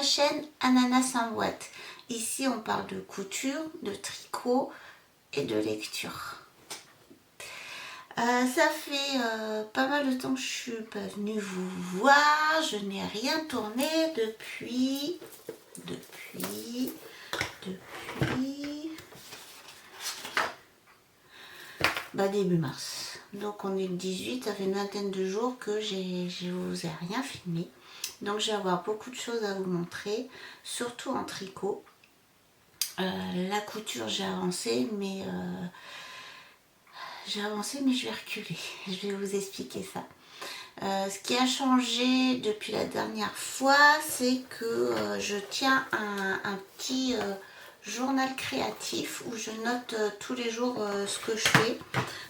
chaîne Ananas en boîte. Ici on parle de couture, de tricot et de lecture. Ça fait pas mal de temps que je suis pas venue vous voir, je n'ai rien tourné depuis début mars. Donc on est le 18, ça fait une vingtaine de jours que je vous ai rien filmé. Donc je vais avoir beaucoup de choses à vous montrer, surtout en tricot. La couture j'ai avancé, mais je vais reculer. Je vais vous expliquer ça. Ce qui a changé depuis la dernière fois, c'est que je tiens un petit journal créatif où je note tous les jours ce que je fais,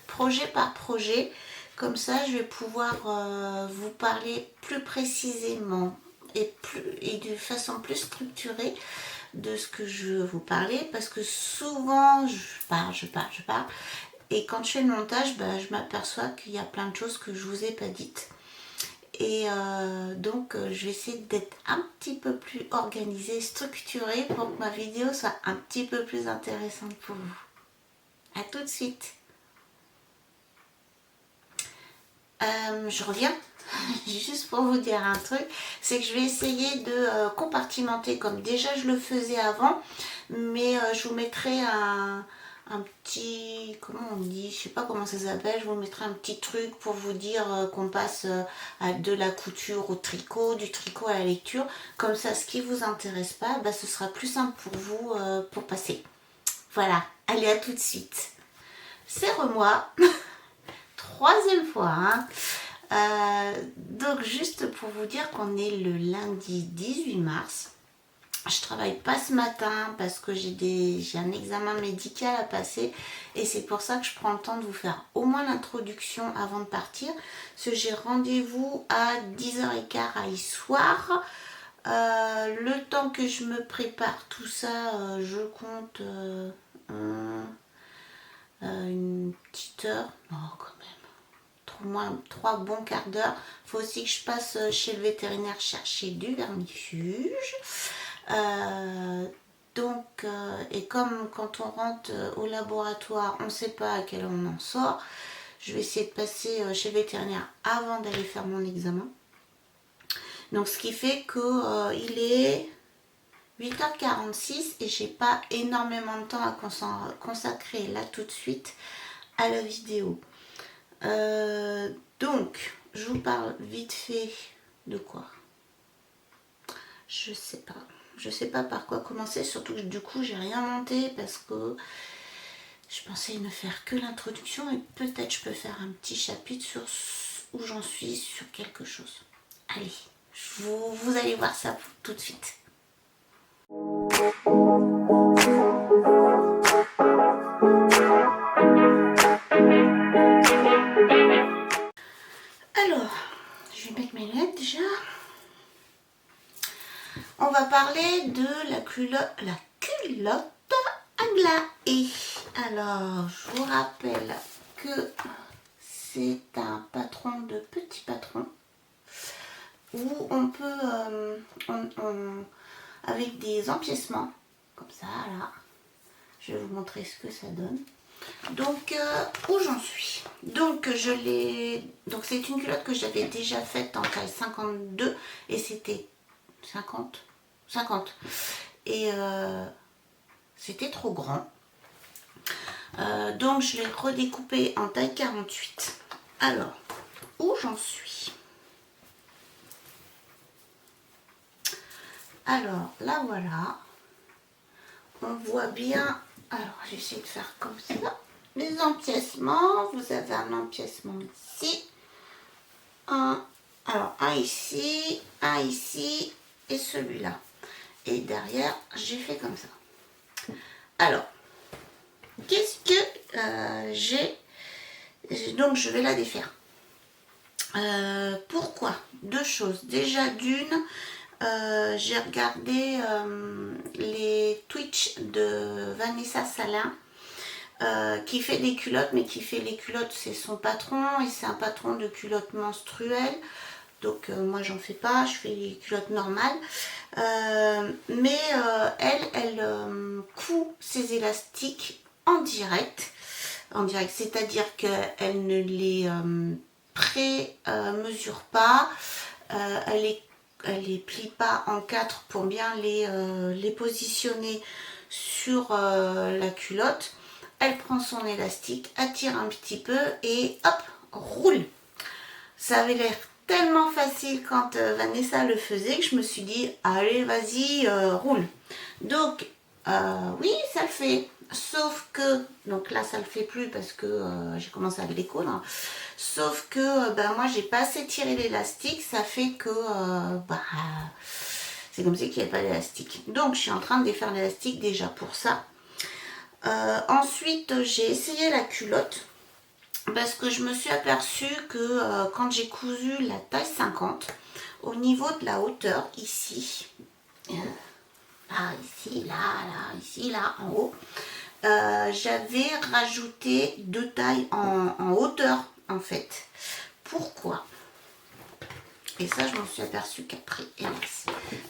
projet par projet. Comme ça, je vais pouvoir vous parler plus précisément et de façon plus structurée de ce que je veux vous parler, parce que souvent je parle et quand je fais le montage, je m'aperçois qu'il y a plein de choses que je vous ai pas dites. Et donc je vais essayer d'être un petit peu plus organisée, structurée pour que ma vidéo soit un petit peu plus intéressante pour vous. A tout de suite. Je reviens juste pour vous dire un truc, c'est que je vais essayer de compartimenter comme déjà je le faisais avant, mais je vous mettrai un petit, comment on dit, je sais pas comment ça s'appelle, je vous mettrai un petit truc pour vous dire qu'on passe de la couture au tricot, du tricot à la lecture. Comme ça, ce qui vous intéresse pas, ce sera plus simple pour vous pour passer. Voilà, allez, à tout de suite. Serre-moi. Troisième fois, hein. Donc juste pour vous dire qu'on est le lundi 18 mars. Je travaille pas ce matin parce que j'ai un examen médical à passer et c'est pour ça que je prends le temps de vous faire au moins l'introduction avant de partir. Parce que j'ai rendez-vous à 10h15 à Issoire. Le temps que je me prépare tout ça, je compte une petite heure. Oh, quand même. Au moins 3 bons quarts d'heure. Il faut aussi que je passe chez le vétérinaire chercher du vermifuge. Et comme quand on rentre au laboratoire, on ne sait pas à quelle heure on en sort, je vais essayer de passer chez le vétérinaire avant d'aller faire mon examen. Donc ce qui fait que il est 8h46 et j'ai pas énormément de temps à consacrer là tout de suite à la vidéo. Donc je vous parle vite fait de quoi? Je sais pas par quoi commencer, surtout que du coup j'ai rien monté parce que je pensais ne faire que l'introduction et peut-être je peux faire un petit chapitre sur où j'en suis sur quelque chose. Allez, vous allez voir ça tout de suite. Alors, je vais mettre mes lunettes déjà. On va parler de la culotte Aglaé. Alors, je vous rappelle que c'est un patron de petit patron où on peut, avec des empiècements, comme ça, là, je vais vous montrer ce que ça donne. Donc, où j'en suis? Donc, c'est une culotte que j'avais déjà faite en taille 52 et c'était 50 et c'était trop grand. Donc, je l'ai redécoupé en taille 48. Alors, où j'en suis? Alors, là, voilà. On voit bien. Alors, j'essaie de faire comme ça. Les empiècements. Vous avez un empiècement ici. Un ici et celui-là. Et derrière, j'ai fait comme ça. Alors, qu'est-ce que j'ai? Donc, je vais la défaire. Pourquoi? Deux choses. Déjà, d'une, j'ai regardé les Twitch de Vanessa Salin qui fait des culottes, mais qui fait les culottes, c'est son patron et c'est un patron de culottes menstruelles. donc moi j'en fais pas, je fais les culottes normales. Mais elle coud ses élastiques en direct, c'est-à-dire qu'elle ne les pré-mesure pas, elle les plie pas en quatre pour bien les positionner sur la culotte. Elle prend son élastique, attire un petit peu et hop, roule. Ça avait l'air tellement facile quand Vanessa le faisait que je me suis dit, allez, vas-y, roule. Donc, oui, ça le fait. Sauf que, donc là, ça le fait plus parce que j'ai commencé à le découdre. Sauf que, moi, j'ai pas assez tiré l'élastique. Ça fait que, c'est comme si qu'il n'y avait pas d'élastique. Donc, je suis en train de défaire l'élastique déjà pour ça. Ensuite, j'ai essayé la culotte. Parce que je me suis aperçue que quand j'ai cousu la taille 50, au niveau de la hauteur, ici, là, ici, là, en haut, j'avais rajouté 2 tailles en hauteur, en fait. Pourquoi? Et ça, je m'en suis aperçue qu'après, hélas.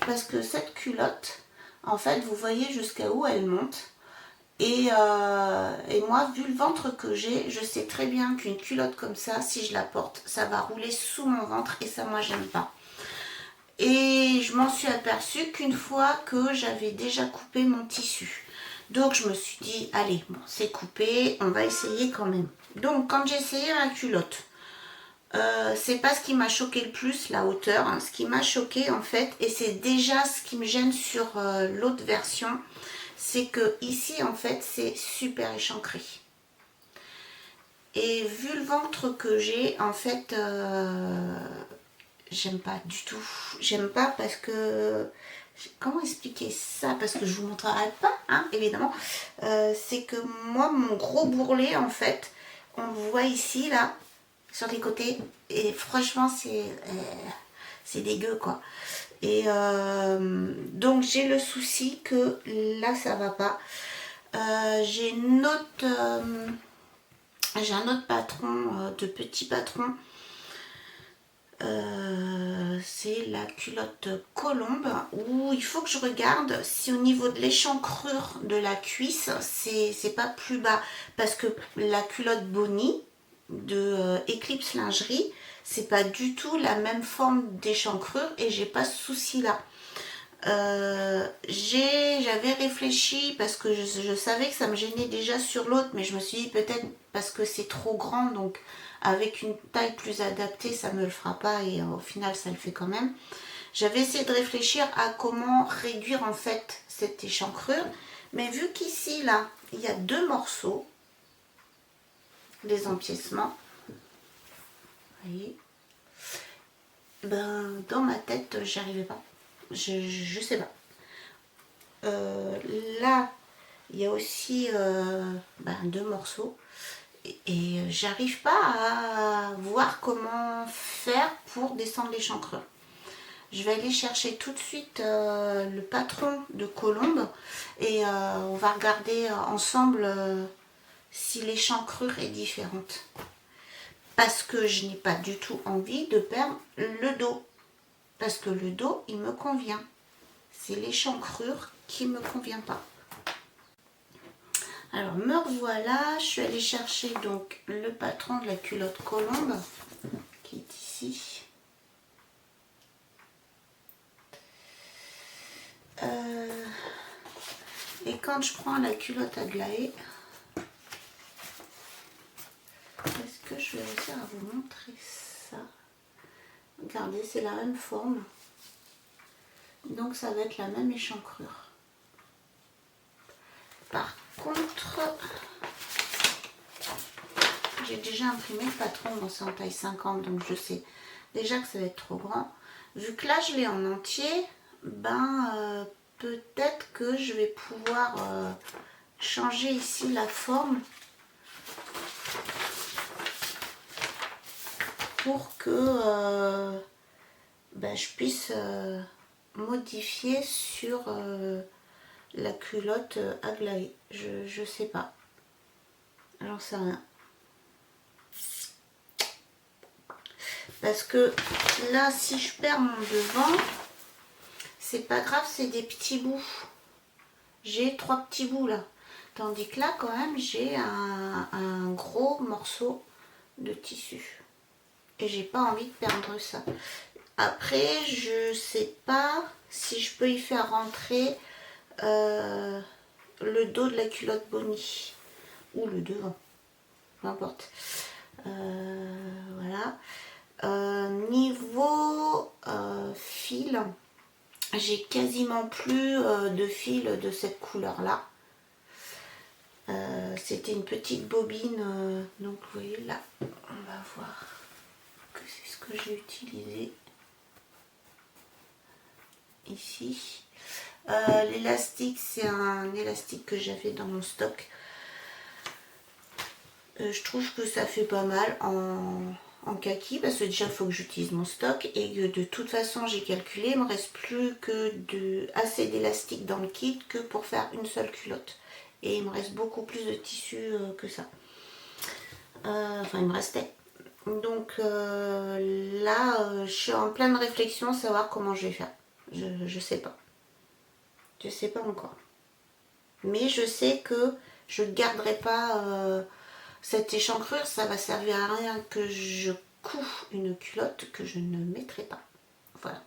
Parce que cette culotte, en fait, vous voyez jusqu'à où elle monte. Et moi, vu le ventre que j'ai, je sais très bien qu'une culotte comme ça, si je la porte, ça va rouler sous mon ventre et ça, moi, j'aime pas. Et je m'en suis aperçue qu'une fois que j'avais déjà coupé mon tissu. Donc, je me suis dit, allez, bon, c'est coupé, on va essayer quand même. Donc, quand j'ai essayé la culotte, c'est pas ce qui m'a choqué le plus, la hauteur. Hein. Ce qui m'a choqué, en fait, et c'est déjà ce qui me gêne sur l'autre version, c'est que ici en fait c'est super échancré et vu le ventre que j'ai en fait j'aime pas du tout, j'aime pas parce que comment expliquer ça, parce que je vous montrerai pas hein, évidemment, c'est que moi mon gros bourrelet en fait on le voit ici là sur les côtés et franchement c'est dégueu quoi. Et donc j'ai le souci que là ça va pas. J'ai un autre patron, de petit patron. C'est la culotte colombe où il faut que je regarde si au niveau de l'échancrure de la cuisse c'est pas plus bas, parce que la culotte Bonnie de Eclipse Lingerie, c'est pas du tout la même forme d'échancrure et j'ai pas ce souci là. J'avais réfléchi parce que je savais que ça me gênait déjà sur l'autre, mais je me suis dit peut-être parce que c'est trop grand, donc avec une taille plus adaptée ça me le fera pas et au final ça le fait quand même. J'avais essayé de réfléchir à comment réduire en fait cette échancrure, mais vu qu'ici là il y a 2 morceaux, les empiècements, vous voyez, ben dans ma tête j'y arrivais pas, je sais pas. Là il y a aussi 2 morceaux et j'arrive pas à voir comment faire pour descendre l'échancrure. Je vais aller chercher tout de suite le patron de Colombe et on va regarder ensemble si l'échancrure est différente, parce que je n'ai pas du tout envie de perdre le dos, parce que le dos il me convient, c'est l'échancrure qui me convient pas. Alors me revoilà, je suis allée chercher donc le patron de la culotte colombe qui est ici. Et quand je prends la culotte Aglaé, est-ce que je vais réussir à vous montrer ça? Regardez, c'est la même forme, donc ça va être la même échancrure. Par contre, j'ai déjà imprimé le patron, bon, c'est en taille 50, donc je sais déjà que ça va être trop grand. Vu que là je l'ai en entier, peut-être que je vais pouvoir changer ici la forme pour que je puisse modifier sur la culotte Aglaé. Je sais pas, j'en sais rien. Parce que là, si je perds mon devant, c'est pas grave, c'est des petits bouts. J'ai 3 petits bouts là. Tandis que là, quand même, j'ai un gros morceau de tissu. Et j'ai pas envie de perdre ça. Après, je sais pas si je peux y faire rentrer le dos de la culotte Bonnie. Ou le devant. Peu importe. Voilà. Niveau fil, j'ai quasiment plus de fil de cette couleur là. C'était une petite bobine, donc vous voyez là, on va voir que c'est ce que j'ai utilisé ici. L'élastique, c'est un élastique que j'avais dans mon stock. Je trouve que ça fait pas mal en kaki, parce que déjà il faut que j'utilise mon stock et que de toute façon j'ai calculé, il me reste plus que assez d'élastique dans le kit que pour faire une seule culotte. Et il me reste beaucoup plus de tissu que ça. Enfin, il me restait. Donc là, je suis en pleine réflexion, savoir comment je vais faire. Je sais pas. Je sais pas encore. Mais je sais que je ne garderai pas cette échancrure. Ça va servir à rien que je couds une culotte que je ne mettrai pas. Voilà.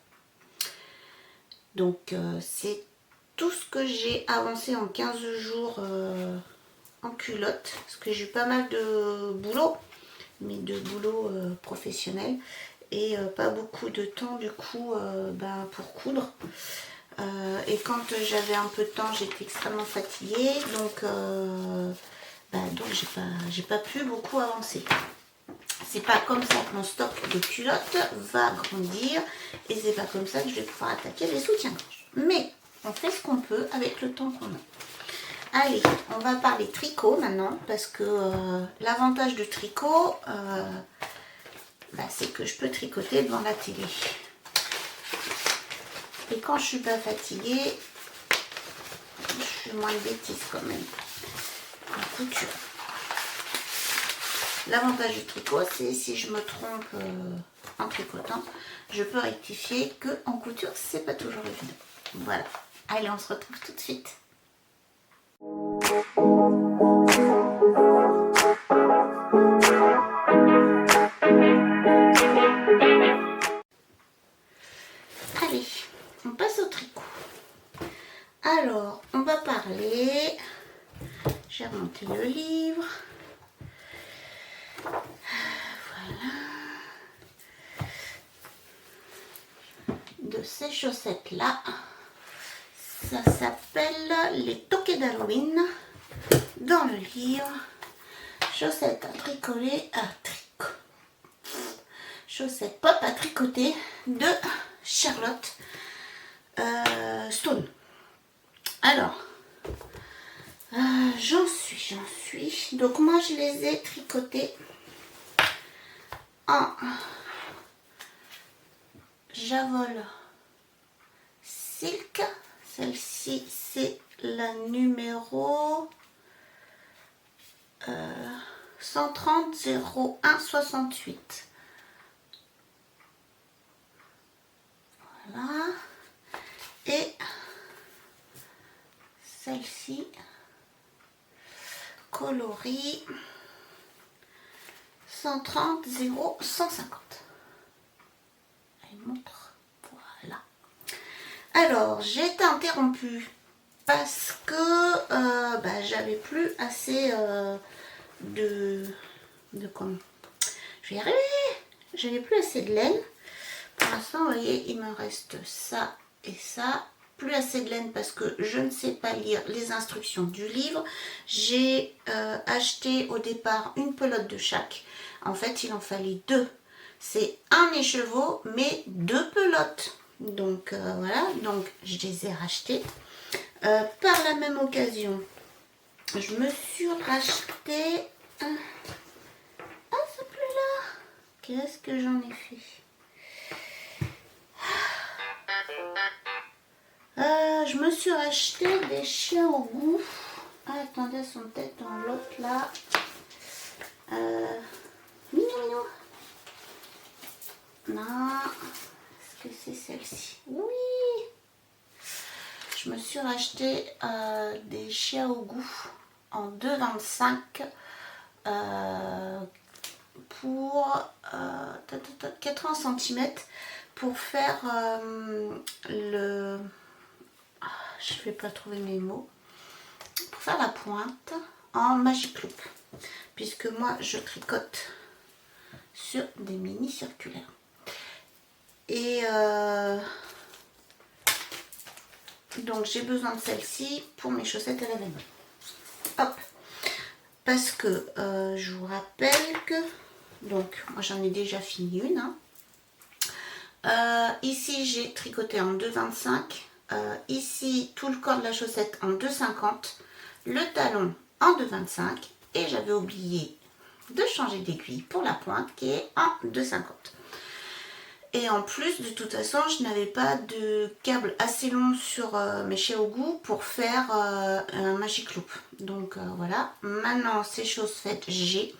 Donc c'est tout ce que j'ai avancé en 15 jours en culotte. Parce que j'ai eu pas mal de boulot. Mais de boulot professionnel. Et pas beaucoup de temps du coup pour coudre. Et quand j'avais un peu de temps, j'étais extrêmement fatiguée, donc j'ai pas pu beaucoup avancer. C'est pas comme ça que mon stock de culottes va grandir, et c'est pas comme ça que je vais pouvoir attaquer les soutiens-gorge. Mais on fait ce qu'on peut avec le temps qu'on a. Allez, on va parler tricot maintenant, parce que l'avantage du tricot, c'est que je peux tricoter devant la télé. Et quand je suis pas fatiguée, je fais moins de bêtises quand même en couture. L'avantage du tricot, c'est si je me trompe en tricotant, je peux rectifier, que en couture, c'est pas toujours évident. Voilà. Allez, on se retrouve tout de suite. Allez, on passe au tricot. Alors, on va parler, j'ai remonté le livre, voilà, de ces chaussettes là. Ça s'appelle les toquets d'Halloween dans le livre. Chaussettes à tricoter, chaussettes pop à tricoter de Charlotte Stone. Alors, j'en suis. Donc moi je les ai tricotées en Javol Silk. Celle-ci c'est la numéro 130 01 68. Voilà. Et celle-ci coloris 130 0150. Elle montre. Voilà. Alors, j'ai été interrompue parce que j'avais plus assez comment je vais y arriver. J'avais plus assez de laine. Pour l'instant, vous voyez, il me reste ça et ça. Plus assez de laine parce que je ne sais pas lire les instructions du livre. J'ai acheté au départ une pelote de chaque. En fait, il en fallait 2. C'est un écheveau, mais 2 pelotes. Donc voilà, donc je les ai rachetées. Par la même occasion, je me suis racheté un... Ah, c'est plus là. Qu'est-ce que j'en ai fait? Je me suis racheté des chiens au goût. Ah, attendez, elles sont peut-être dans l'autre là. Mignon. Non. Est-ce que c'est celle-ci? Oui. Je me suis racheté des Xiaogu en 2,25 pour 80 cm pour faire le... Je ne vais pas trouver mes mots. Pour faire la pointe en Magic Loop. Puisque moi, je tricote sur des mini circulaires. Et donc, j'ai besoin de celle-ci pour mes chaussettes à l'événement. Hop. Parce que je vous rappelle que... Donc, moi, j'en ai déjà fini une. Ici, j'ai tricoté en 2,25. Ici, tout le corps de la chaussette en 2,50. Le talon en 2,25. Et j'avais oublié de changer d'aiguille pour la pointe qui est en 2,50. Et en plus, de toute façon, je n'avais pas de câble assez long sur mes Xiaogu pour faire un Magic Loop. Donc voilà, maintenant c'est chose faite, j'ai.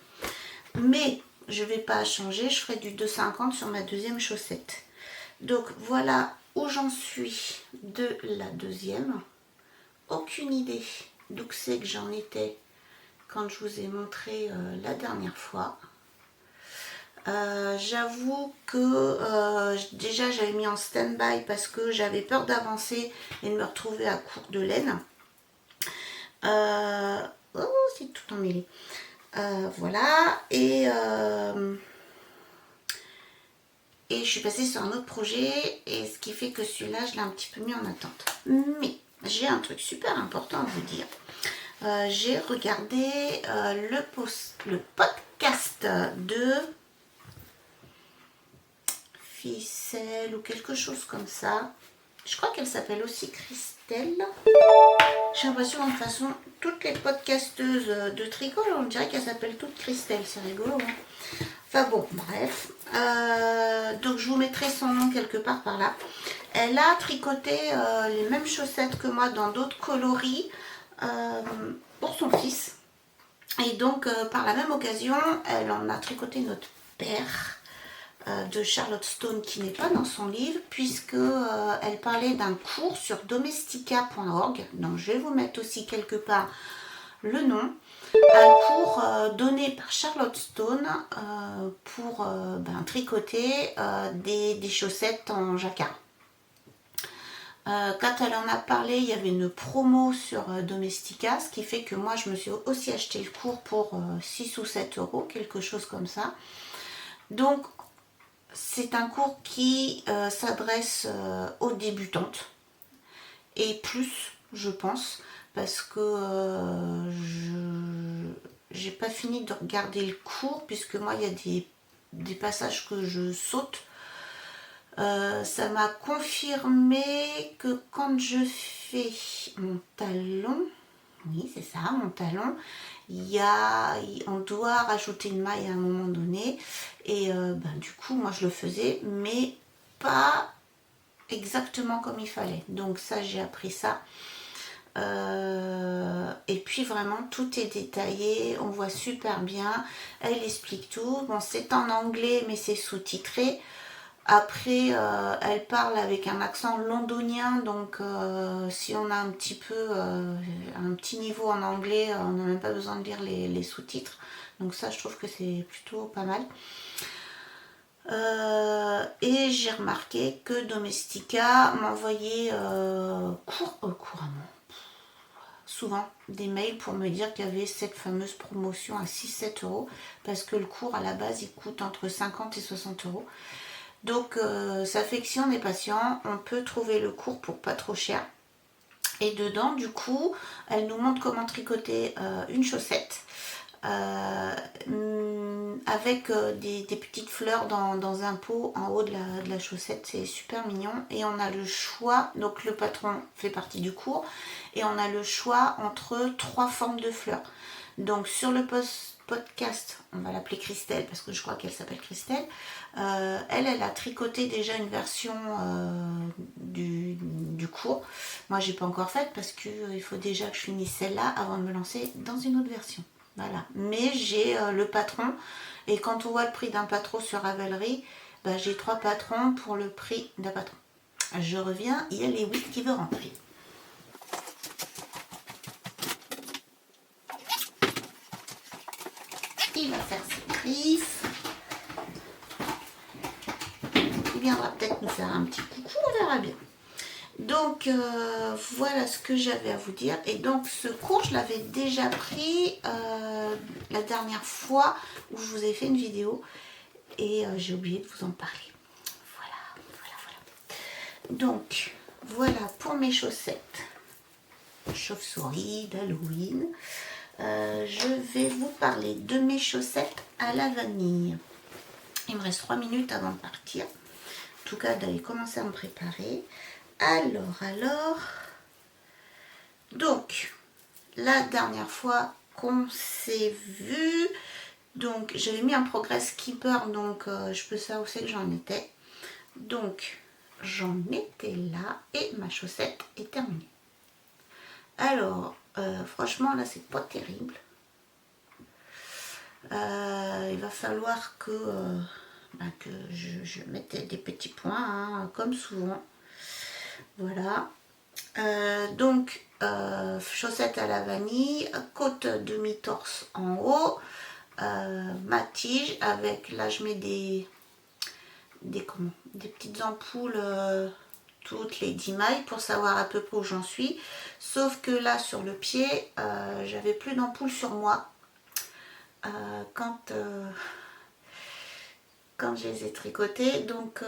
Mais je ne vais pas changer, je ferai du 2,50 sur ma deuxième chaussette. Donc voilà où j'en suis de la deuxième. Aucune idée d'où c'est que j'en étais quand je vous ai montré la dernière fois. J'avoue que déjà j'avais mis en stand-by parce que j'avais peur d'avancer et de me retrouver à court de laine. Oh, c'est tout emmêlé. Voilà. Et je suis passée sur un autre projet. Et ce qui fait que celui-là, je l'ai un petit peu mis en attente. Mais j'ai un truc super important à vous dire. J'ai regardé le podcast de... Ficelle ou quelque chose comme ça. Je crois qu'elle s'appelle aussi Christelle. J'ai l'impression de toute façon, toutes les podcasteuses de tricot, on dirait qu'elles s'appellent toutes Christelle. C'est rigolo. Hein, enfin bon, bref. Donc je vous mettrai son nom quelque part par là. Elle a tricoté les mêmes chaussettes que moi dans d'autres coloris pour son fils. Et donc par la même occasion, elle en a tricoté notre père. De Charlotte Stone qui n'est pas dans son livre puisque elle parlait d'un cours sur domestika.org, donc je vais vous mettre aussi quelque part le nom, un cours donné par Charlotte Stone pour tricoter des chaussettes en jacquard. Quand elle en a parlé, il y avait une promo sur Domestika, ce qui fait que moi je me suis aussi acheté le cours pour 6 ou 7 euros, quelque chose comme ça. Donc c'est un cours qui s'adresse aux débutantes et plus, je pense, parce que je n'ai pas fini de regarder le cours puisque moi il y a des passages que je saute. Ça m'a confirmé que quand je fais mon talon, oui c'est ça, mon talon, on doit rajouter une maille à un moment donné et du coup moi je le faisais mais pas exactement comme il fallait, donc ça j'ai appris ça et puis vraiment tout est détaillé, on voit super bien, elle explique tout, bon c'est en anglais mais c'est sous-titré. Après, elle parle avec un accent londonien, donc si on a un petit niveau en anglais, on n'a même pas besoin de lire les sous-titres. Donc ça, je trouve que c'est plutôt pas mal. Et j'ai remarqué que Domestika m'envoyait couramment, souvent, des mails pour me dire qu'il y avait cette fameuse promotion à 6-7 euros, parce que le cours à la base, il coûte entre 50 et 60 euros. Donc ça fait que si on est patient, on peut trouver le cours pour pas trop cher. Et dedans, du coup, elle nous montre comment tricoter une chaussette avec des petites fleurs dans un pot en haut de la chaussette. C'est super mignon. Et on a le choix, donc le patron fait partie du cours, et on a le choix entre 3 formes de fleurs. Donc sur le podcast, on va l'appeler Christelle parce que je crois qu'elle s'appelle Christelle. Elle a tricoté déjà une version du cours. Moi j'ai pas encore faite parce qu'il faut déjà que je finisse celle-là avant de me lancer dans une autre version. Voilà. Mais j'ai le patron et quand on voit le prix d'un patron sur Ravelry, bah, j'ai 3 patrons pour le prix d'un patron. Je reviens, il y a les 8 qui veulent rentrer. Il va faire ses griffes. Il viendra peut-être nous faire un petit coucou, on verra bien. Donc voilà ce que j'avais à vous dire. Et donc ce cours, je l'avais déjà pris la dernière fois où je vous ai fait une vidéo. Et j'ai oublié de vous en parler. Voilà. Donc voilà pour mes chaussettes chauve-souris d'Halloween. Je vais vous parler de mes chaussettes à la vanille. Il me reste 3 minutes avant de partir. En tout cas, d'aller commencer à me préparer. Alors. Donc, la dernière fois qu'on s'est vu, donc j'avais mis un progress keeper, donc je peux savoir où c'est que j'en étais. Donc, j'en étais là et ma chaussette est terminée. Alors, franchement, là, c'est pas terrible. Il va falloir que je mette des petits points, hein, comme souvent. Voilà. Donc, chaussettes à la vanille, côte demi-torse en haut, ma tige avec, là je mets des petites ampoules toutes les 10 mailles pour savoir à peu près où j'en suis. Sauf que là sur le pied, j'avais plus d'ampoules sur moi. Quand je les ai tricotées, donc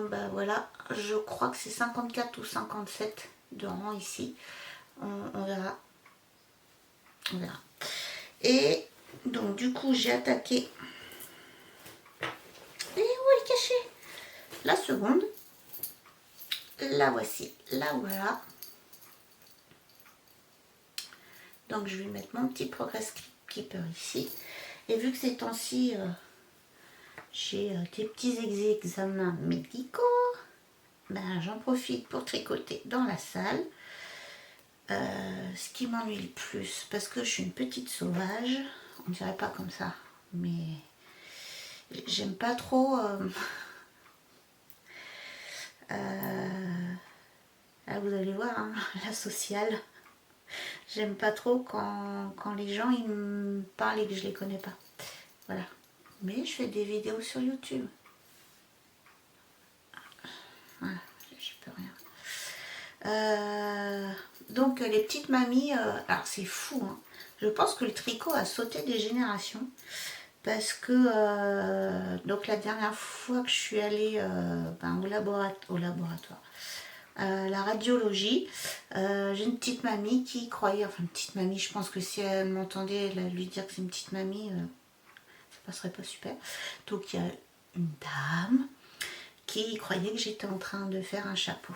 bah voilà, je crois que c'est 54 ou 57 de rang ici, on verra, et donc du coup j'ai attaqué, et où est caché la seconde, la voici, la voilà. Donc je vais mettre mon petit progress keeper ici, et vu que ces temps-ci j'ai des petits examens médicaux, ben, j'en profite pour tricoter dans la salle. Ce qui m'ennuie le plus, parce que je suis une petite sauvage, on dirait pas comme ça, mais j'aime pas trop là vous allez voir, hein, la sociale, j'aime pas trop quand les gens ils me parlent et que je les connais pas, voilà, mais je fais des vidéos sur YouTube, voilà, je peux rien. Donc les petites mamies, alors c'est fou, hein. Je pense que le tricot a sauté des générations, parce que donc la dernière fois que je suis allée au laboratoire, la radiologie, j'ai une petite mamie qui croyait, enfin une petite mamie, je pense que si elle m'entendait lui dire que c'est une petite mamie, ça passerait pas super. Donc il y a une dame qui croyait que j'étais en train de faire un chapeau.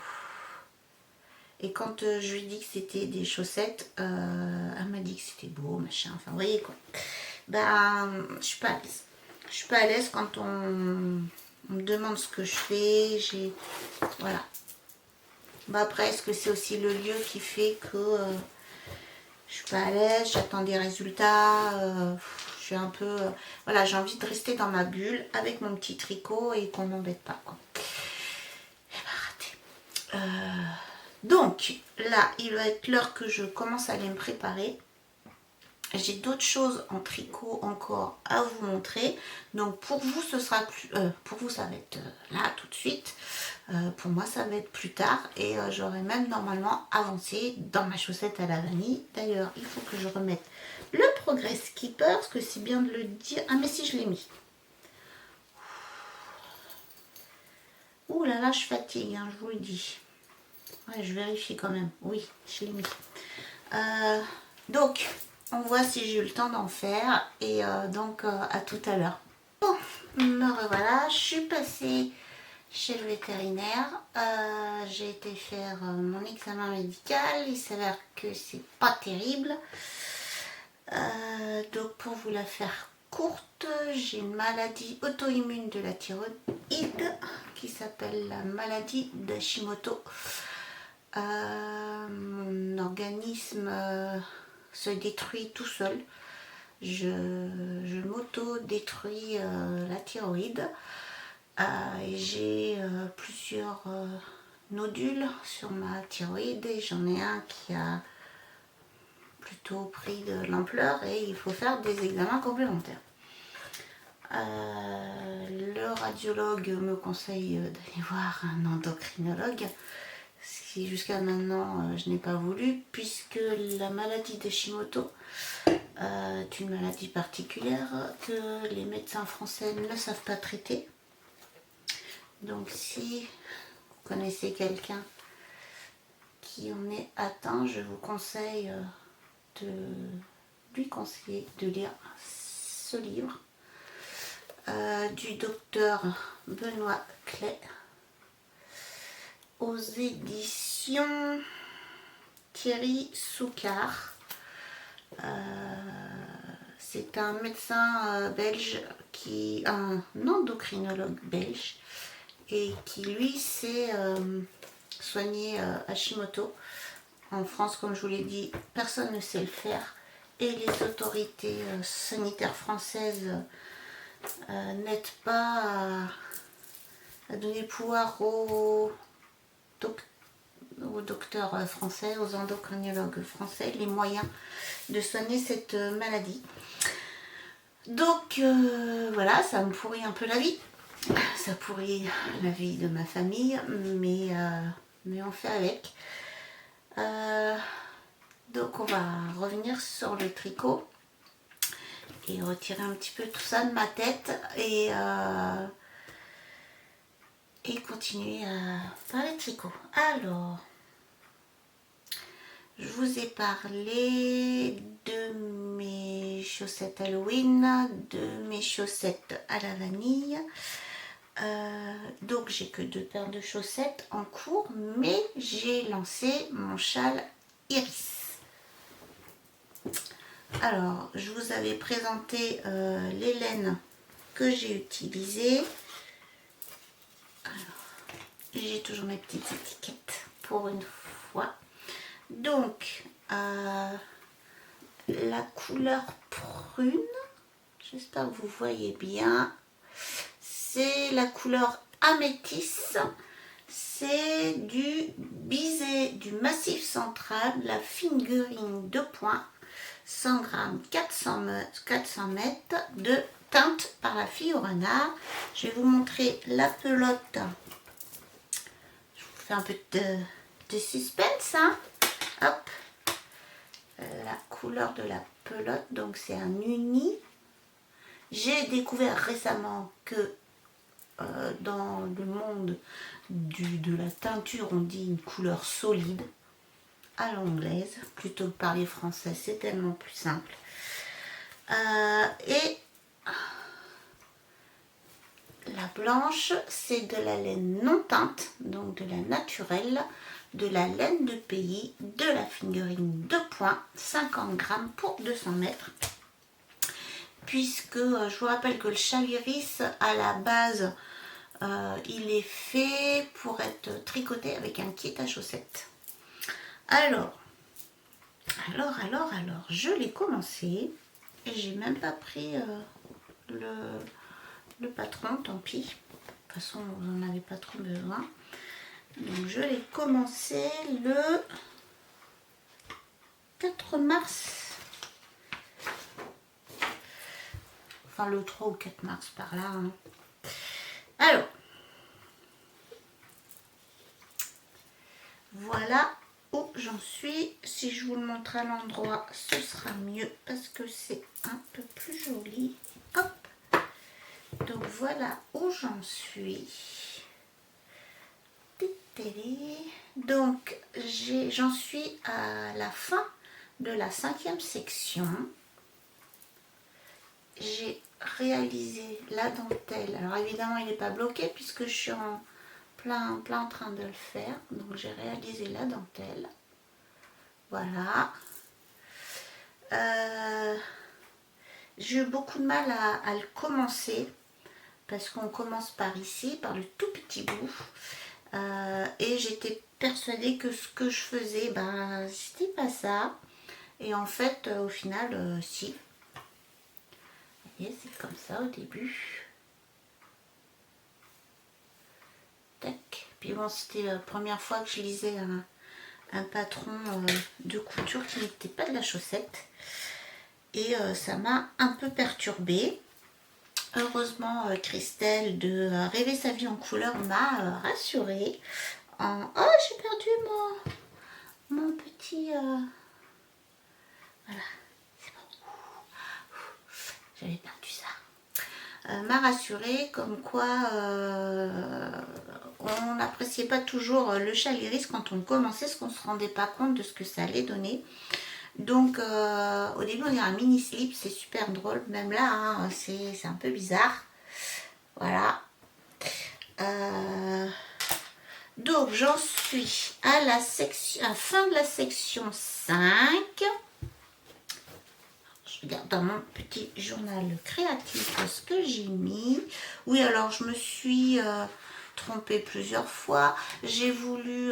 Et quand je lui ai dit que c'était des chaussettes, elle m'a dit que c'était beau, machin, enfin, vous voyez quoi. Ben, je suis pas à l'aise. Je suis pas à l'aise quand on me demande ce que je fais, voilà. Ben après, est-ce que c'est aussi le lieu qui fait que je suis pas à l'aise, j'attends des résultats, je suis un peu... voilà, j'ai envie de rester dans ma bulle avec mon petit tricot et qu'on m'embête pas, quoi. Et ben, raté. Donc, là, il va être l'heure que je commence à aller me préparer. J'ai d'autres choses en tricot encore à vous montrer. Donc, pour vous, ce sera plus... pour vous, ça va être là, tout de suite. Pour moi, ça va être plus tard. Et j'aurai même normalement avancé dans ma chaussette à la vanille. D'ailleurs, il faut que je remette le progress keeper, parce que c'est bien de le dire. Ah, mais si, je l'ai mis. Ouh là là, je fatigue, hein, je vous le dis. Ouais, je vérifie quand même. Oui, je l'ai mis. Donc, on voit si j'ai eu le temps d'en faire. Et donc, à tout à l'heure. Bon, me revoilà. Je suis passée chez le vétérinaire. J'ai été faire mon examen médical. Il s'avère que c'est pas terrible. Donc, pour vous la faire courte, j'ai une maladie auto-immune de la thyroïde qui s'appelle la maladie d'Hashimoto. Mon organisme se détruit tout seul. Je m'auto-détruis la thyroïde. Et j'ai plusieurs nodules sur ma thyroïde et j'en ai un qui a plutôt pris de l'ampleur et il faut faire des examens complémentaires. Le radiologue me conseille d'aller voir un endocrinologue, ce qui jusqu'à maintenant je n'ai pas voulu, puisque la maladie d'Hashimoto est une maladie particulière que les médecins français ne savent pas traiter. Donc si vous connaissez quelqu'un qui en est atteint, je vous conseille de lui conseiller de lire ce livre du docteur Benoît Clay aux éditions Thierry Soucard. C'est un médecin belge, un endocrinologue belge, et qui lui s'est soigné Hashimoto. En France, comme je vous l'ai dit, personne ne sait le faire et les autorités sanitaires françaises n'aident pas à donner le pouvoir aux docteurs français, aux endocrinologues français, les moyens de soigner cette maladie. Donc voilà, ça me pourrit un peu la vie. Ça pourrit la vie de ma famille, mais on fait avec. Donc on va revenir sur le tricot et retirer un petit peu tout ça de ma tête et continuer à parler de tricot. Alors, je vous ai parlé de mes chaussettes Halloween, de mes chaussettes à la vanille. Donc j'ai que 2 paires de chaussettes en cours, mais j'ai lancé mon châle Iris. Alors, je vous avais présenté les laines que j'ai utilisées. J'ai toujours mes petites étiquettes pour une fois. Donc, la couleur prune, j'espère que vous voyez bien, c'est la couleur améthyste. C'est du biset du Massif Central, la fingering 2 points, 100 grammes, 400 mètres de teinte par la fille au renard. Je vais vous montrer la pelote. Je vous fais un peu de suspense, hein. Hop, la couleur de la pelote, donc c'est un uni. J'ai découvert récemment que dans le monde de la teinture, on dit une couleur solide à l'anglaise, plutôt que parler français, c'est tellement plus simple. Et la blanche, c'est de la laine non teinte, donc de la naturelle, de la laine de pays, de la fingering 2 points, 50 grammes pour 200 mètres. Puisque je vous rappelle que le châle Iris, à la base, il est fait pour être tricoté avec un kit à chaussettes. Alors, je l'ai commencé et j'ai même pas pris le patron, tant pis. De toute façon, vous n'en avez pas trop besoin. Donc, je l'ai commencé le 4 mars. Enfin, le 3 ou 4 mars, par là. Hein. Alors, voilà où j'en suis. Si je vous le montre à l'endroit, ce sera mieux parce que c'est un peu plus joli. Hop. Donc voilà où j'en suis. Donc j'en suis à la fin de la 5e section. J'ai réalisé la dentelle. Alors évidemment il n'est pas bloqué puisque je suis en plein en train de le faire. Donc j'ai réalisé la dentelle. Voilà. J'ai eu beaucoup de mal à le commencer parce qu'on commence par ici, par le tout petit bout. Et j'étais persuadée que ce que je faisais, ben, c'était pas ça. Et en fait, au final, si. Vous voyez, c'est comme ça au début. Tac. Puis bon, c'était la première fois que je lisais un patron de couture qui n'était pas de la chaussette. Et ça m'a un peu perturbée. Heureusement, Christelle de Rêver sa vie en couleur m'a rassurée. Oh, j'ai perdu mon petit... Voilà, c'est bon. J'avais perdu ça. M'a rassurée comme quoi on n'appréciait pas toujours le chat l'iris quand on commençait, parce qu'on ne se rendait pas compte de ce que ça allait donner. Donc au début on dirait un mini slip, c'est super drôle, même là hein, c'est un peu bizarre. Voilà. Donc j'en suis à la fin de la section 5. Je regarde dans mon petit journal créatif ce que j'ai mis. Oui, alors je me suis trompée plusieurs fois. J'ai voulu,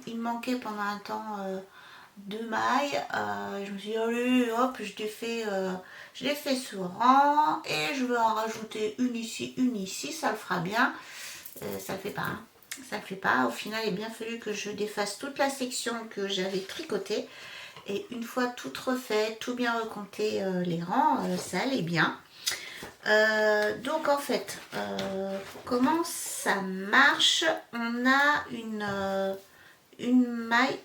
il me manquait pendant un temps 2 mailles. Je me suis dit, allez, hop, je l'ai fait sur rang et je vais en rajouter une ici, ça le fera bien. Ça le fait pas, hein. Ça le fait pas. Au final, il a bien fallu que je défasse toute la section que j'avais tricotée. Et une fois toute refaite, tout bien recompté les rangs, ça allait bien. Donc en fait, comment ça marche? On a une maille,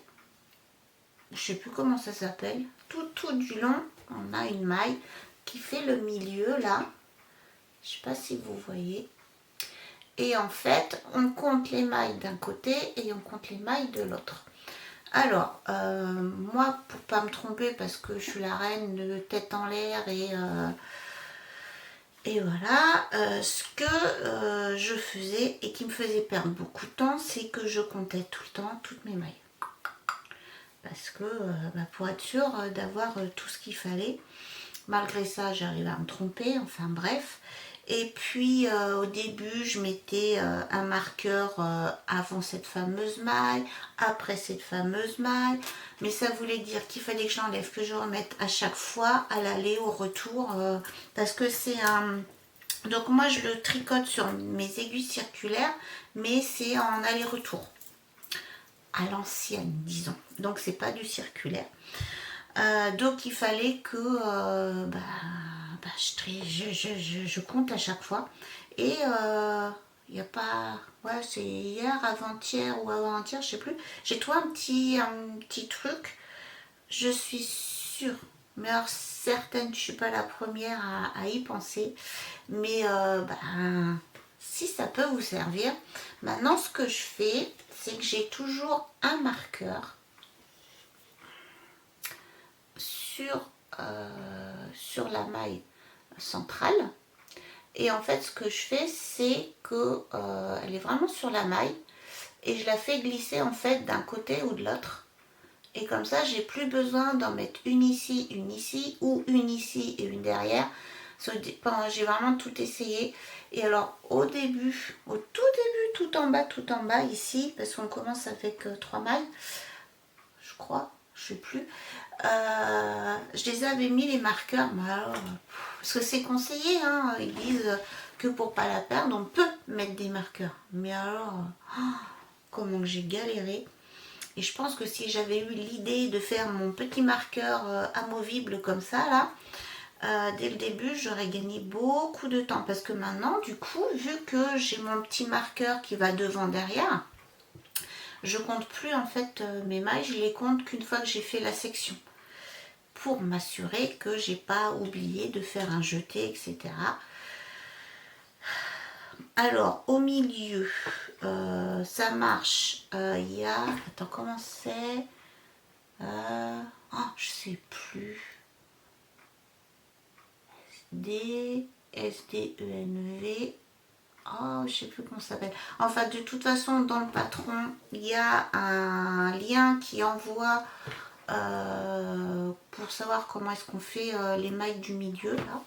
je sais plus comment ça s'appelle, tout du long, on a une maille qui fait le milieu là. Je sais pas si vous voyez. Et en fait, on compte les mailles d'un côté et on compte les mailles de l'autre. Alors, moi, pour pas me tromper, parce que je suis la reine de tête en l'air et voilà, ce que je faisais et qui me faisait perdre beaucoup de temps, c'est que je comptais tout le temps toutes mes mailles. Parce que pour être sûre d'avoir tout ce qu'il fallait, malgré ça, j'arrive à me tromper, enfin bref. Et puis au début je mettais un marqueur avant cette fameuse maille, après cette fameuse maille, mais ça voulait dire qu'il fallait que j'enlève, que je remette à chaque fois à l'aller au retour, parce que c'est un... Donc moi je le tricote sur mes aiguilles circulaires, mais c'est en aller-retour, à l'ancienne disons, donc c'est pas du circulaire. Donc il fallait que je compte à chaque fois. Et il n'y a pas... Ouais, c'est hier, avant-hier ou avant-hier, je sais plus. J'ai trouvé un petit truc. Je suis sûre, mais alors certaine, je ne suis pas la première à y penser. Mais si ça peut vous servir. Maintenant, ce que je fais, c'est que j'ai toujours un marqueur sur la maille centrale. Et en fait, ce que je fais, c'est que elle est vraiment sur la maille et je la fais glisser en fait d'un côté ou de l'autre. Et comme ça, j'ai plus besoin d'en mettre une ici ou une ici et une derrière. J'ai vraiment tout essayé. Et alors, au tout début, tout en bas ici, parce qu'on commence avec 3 mailles, je crois, je sais plus. Je les avais mis les marqueurs, mais alors, parce que c'est conseillé, hein, ils disent que pour pas la perdre, on peut mettre des marqueurs. Mais alors, comment j'ai galéré. Et je pense que si j'avais eu l'idée de faire mon petit marqueur amovible comme ça, là, dès le début, j'aurais gagné beaucoup de temps. Parce que maintenant, du coup, vu que j'ai mon petit marqueur qui va devant, derrière, je compte plus en fait mes mailles, je les compte qu'une fois que j'ai fait la section. Pour m'assurer que j'ai pas oublié de faire un jeté, etc. Alors, au milieu, ça marche. Il y a... Attends, comment c'est je sais plus. SDENV. Oh, je sais plus comment ça s'appelle. Enfin, de toute façon, dans le patron, il y a un lien qui envoie pour savoir comment est-ce qu'on fait les mailles du milieu, là.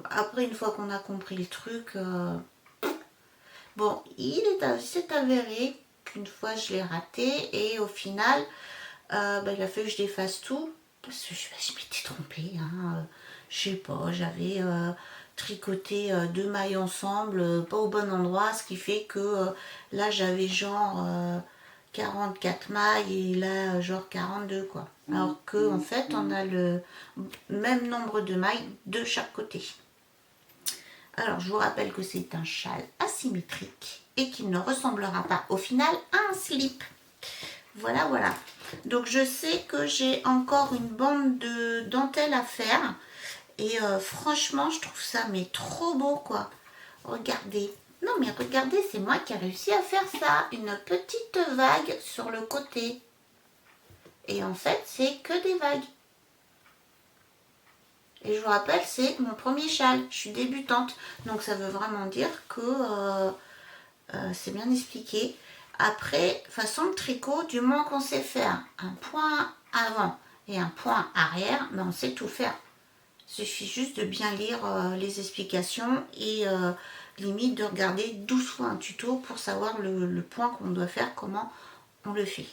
Après, une fois qu'on a compris le truc, bon, c'est avéré qu'une fois je l'ai raté et au final, il a fallu que je défasse tout parce que je m'étais trompée, hein, je sais pas, j'avais tricoté deux mailles ensemble, pas au bon endroit, ce qui fait que là j'avais genre 44 mailles et là genre 42 quoi. Alors que en fait on a le même nombre de mailles de chaque côté. Alors je vous rappelle que c'est un châle asymétrique et qu'il ne ressemblera pas au final à un slip. Voilà, voilà. Donc je sais que j'ai encore une bande de dentelle à faire. Et franchement, je trouve ça mais trop beau quoi. Regardez. Non mais regardez, c'est moi qui ai réussi à faire ça. Une petite vague sur le côté. Et en fait, c'est que des vagues. Et je vous rappelle, c'est mon premier châle. Je suis débutante. Donc ça veut vraiment dire que c'est bien expliqué. Après, façon de tricot, du moment qu'on sait faire un point avant et un point arrière, ben on sait tout faire. Il suffit juste de bien lire les explications et limite de regarder 12 fois un tuto pour savoir le point qu'on doit faire, comment on le fait.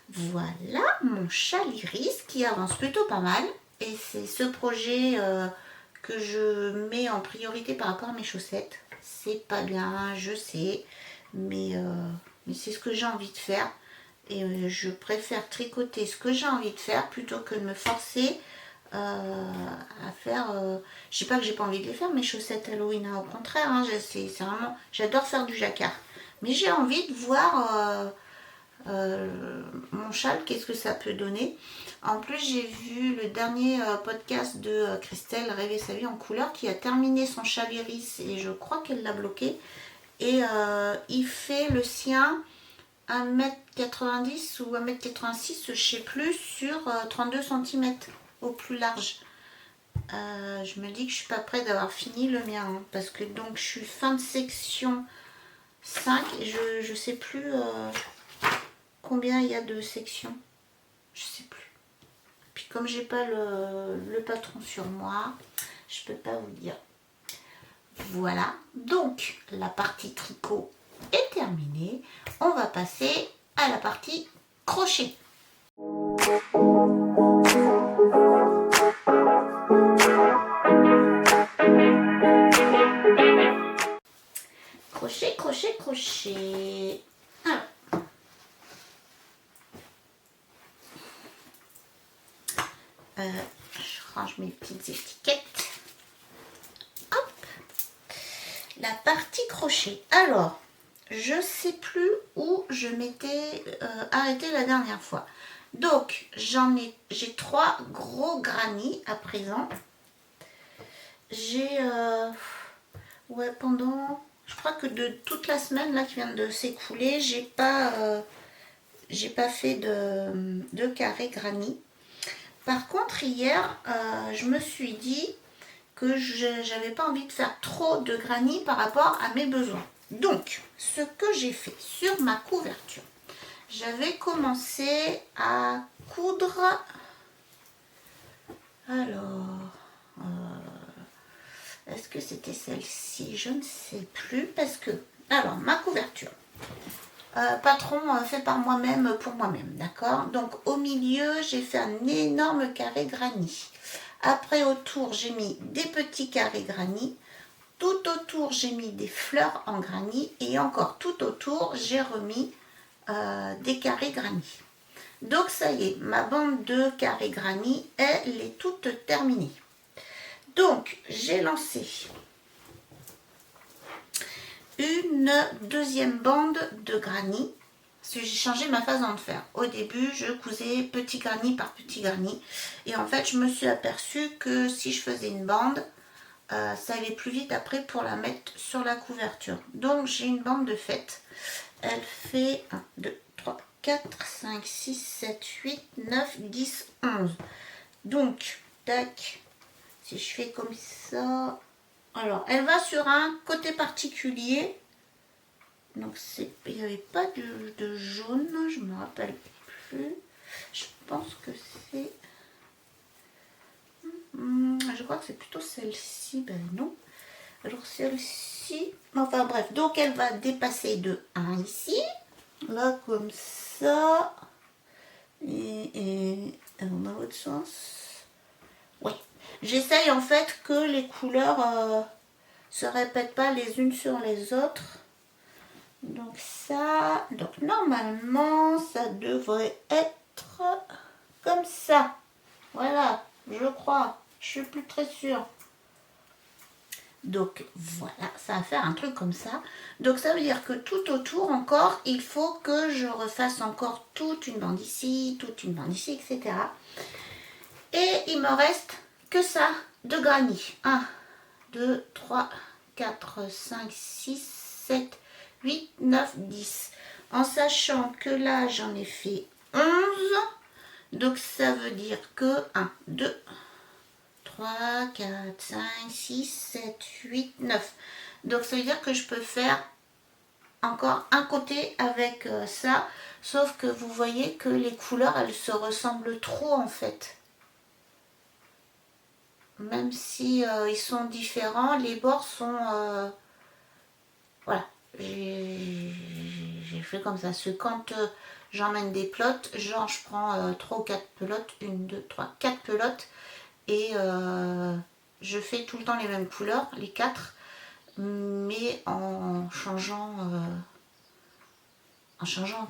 Voilà mon châle iris qui avance plutôt pas mal. Et c'est ce projet que je mets en priorité par rapport à mes chaussettes. C'est pas bien, je sais, mais c'est ce que j'ai envie de faire. Et je préfère tricoter ce que j'ai envie de faire plutôt que de me forcer à faire. Je sais pas que j'ai pas envie de les faire, mes chaussettes Halloween, hein, au contraire, hein, c'est vraiment. J'adore faire du jacquard. Mais j'ai envie de voir mon châle, qu'est-ce que ça peut donner. En plus, j'ai vu le dernier podcast de Christelle, Rêver sa vie en couleur, qui a terminé son châle iris et je crois qu'elle l'a bloqué. Et il fait le sien 1m90 ou 1m86, je sais plus, sur 32 cm au plus large. Je me dis que je suis pas prête d'avoir fini le mien, hein, parce que donc je suis fin de section 5 et je sais plus combien il y a de sections. Je sais plus. Puis comme j'ai pas le patron sur moi, je peux pas vous dire. Voilà, donc la partie tricot est terminée. On va passer à la partie crochet. Crochet, crochet, crochet. Alors. Je range mes petites étiquettes. Hop. La partie crochet. Alors, je sais plus où je m'étais arrêtée la dernière fois. Donc, j'ai 3 gros granits à présent. J'ai ouais, pendant, je crois que de toute la semaine là qui vient de s'écouler, j'ai pas fait de carré granit. Par contre, hier, je me suis dit que j'avais pas envie de faire trop de granit par rapport à mes besoins. Donc, ce que j'ai fait sur ma couverture, j'avais commencé à coudre. Alors, est-ce que c'était celle-ci? Je ne sais plus parce que, alors, ma couverture. Patron fait par moi-même pour moi-même, d'accord? Donc au milieu, j'ai fait un énorme carré granit. Après, autour, j'ai mis des petits carrés granit. Tout autour, j'ai mis des fleurs en granit. Et encore tout autour, j'ai remis des carrés granit. Donc ça y est, ma bande de carrés granit, elle est toute terminée. Donc, j'ai lancé une deuxième bande de granit. Parce que j'ai changé ma façon de faire. Au début, je cousais petit granit par petit granit. Et en fait, je me suis aperçue que si je faisais une bande, ça allait plus vite après pour la mettre sur la couverture. Donc, j'ai une bande de fête. Elle fait 1, 2, 3, 4, 5, 6, 7, 8, 9, 10, 11. Donc, tac, si je fais comme ça... Alors, elle va sur un côté particulier. Donc, il n'y avait pas de jaune, je ne me rappelle plus. Je pense que c'est... je crois que c'est plutôt celle-ci. Ben non. Alors, celle-ci... Enfin, bref. Donc, elle va dépasser de 1 ici. Là, comme ça. Et dans l'autre sens. Oui. J'essaye en fait que les couleurs se répètent pas les unes sur les autres. Donc ça, donc normalement ça devrait être comme ça. Voilà, je crois. Je suis plus très sûre. Donc voilà, ça va faire un truc comme ça. Donc ça veut dire que tout autour encore, il faut que je refasse encore toute une bande ici, etc. Et il me reste que ça de granit. 1, 2, 3, 4, 5, 6, 7, 8, 9, 10. En sachant que là, j'en ai fait 11. Donc ça veut dire que 1, 2, 3, 4, 5, 6, 7, 8, 9. Donc ça veut dire que je peux faire encore un côté avec ça. Sauf que vous voyez que les couleurs, elles se ressemblent trop en fait. Même si ils sont différents, les bords sont... voilà. J'ai fait comme ça. Parce que quand j'emmène des pelotes, genre je prends 3 ou 4 pelotes. 1, 2, 3, 4 pelotes. Et je fais tout le temps les mêmes couleurs, les 4. Mais en changeant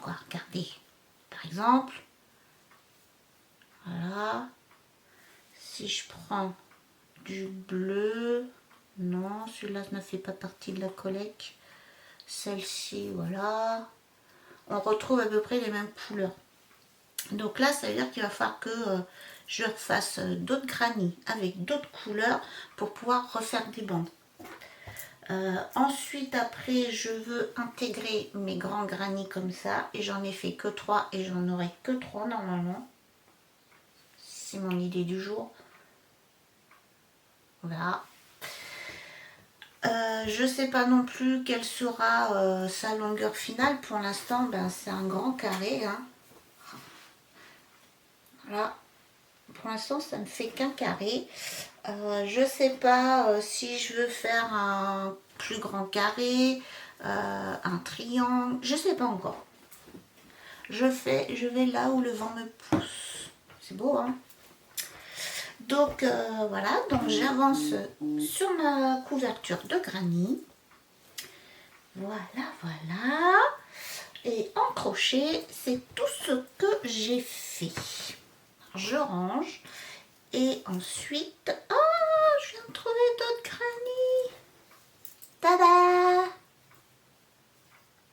quoi. Regardez. Par exemple, voilà. Si je prends du bleu, non, celui-là ne fait pas partie de la collecte. Celle-ci, voilà. On retrouve à peu près les mêmes couleurs. Donc là, ça veut dire qu'il va falloir que je refasse d'autres granits avec d'autres couleurs pour pouvoir refaire des bandes. Ensuite, après, je veux intégrer mes grands granits comme ça. Et j'en ai fait que 3 et j'en aurai que 3 normalement. C'est mon idée du jour. Voilà. Je sais pas non plus quelle sera sa longueur finale. Pour l'instant, ben, c'est un grand carré. Hein. Voilà. Pour l'instant, ça ne fait qu'un carré. Je sais pas si je veux faire un plus grand carré, un triangle. Je sais pas encore. Je vais là où le vent me pousse. C'est beau, hein? Donc voilà, donc j'avance sur ma couverture de granit. Voilà, voilà. Et en crochet, c'est tout ce que j'ai fait. Je range. Et ensuite, oh, je viens de trouver d'autres granits. Tada!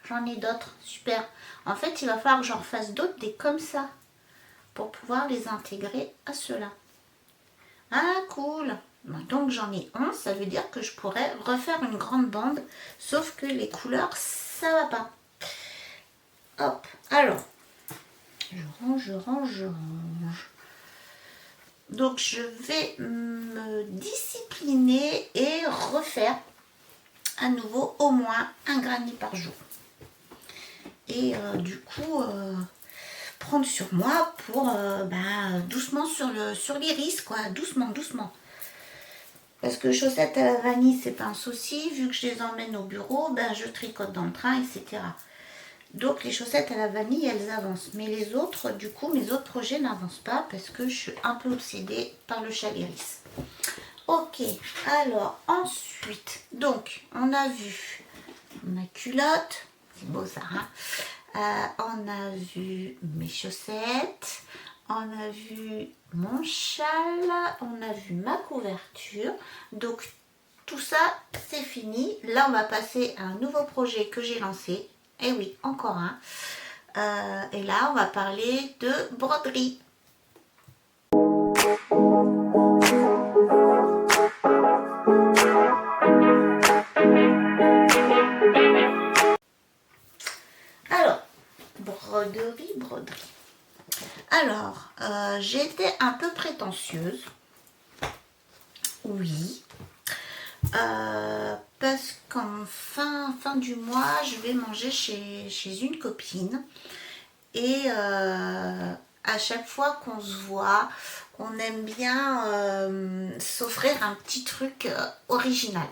J'en ai d'autres, super. En fait, il va falloir que j'en fasse d'autres, des comme ça, pour pouvoir les intégrer à ceux-là. Ah, cool. Donc j'en ai 11, ça veut dire que je pourrais refaire une grande bande, sauf que les couleurs, ça va pas. Hop, alors, je range. Donc je vais me discipliner et refaire à nouveau au moins un granit par jour. Et du coup, prendre sur moi pour doucement sur l'iris, quoi, doucement. Parce que chaussettes à la vanille, c'est pas un souci. Vu que je les emmène au bureau, ben, je tricote dans le train, etc. Donc les chaussettes à la vanille, elles avancent. Mais les autres, du coup, mes autres projets n'avancent pas parce que je suis un peu obsédée par le chat iris. Ok, alors ensuite, donc on a vu ma culotte, c'est beau ça, hein. On a vu mes chaussettes, on a vu mon châle, on a vu ma couverture. Donc tout ça, c'est fini. Là, on va passer à un nouveau projet que j'ai lancé. Et oui, encore un. Et là, on va parler de broderie. Alors, broderie. Alors, j'ai été un peu prétentieuse. Oui. Parce qu'en fin du mois, je vais manger chez une copine. Et à chaque fois qu'on se voit, on aime bien s'offrir un petit truc original.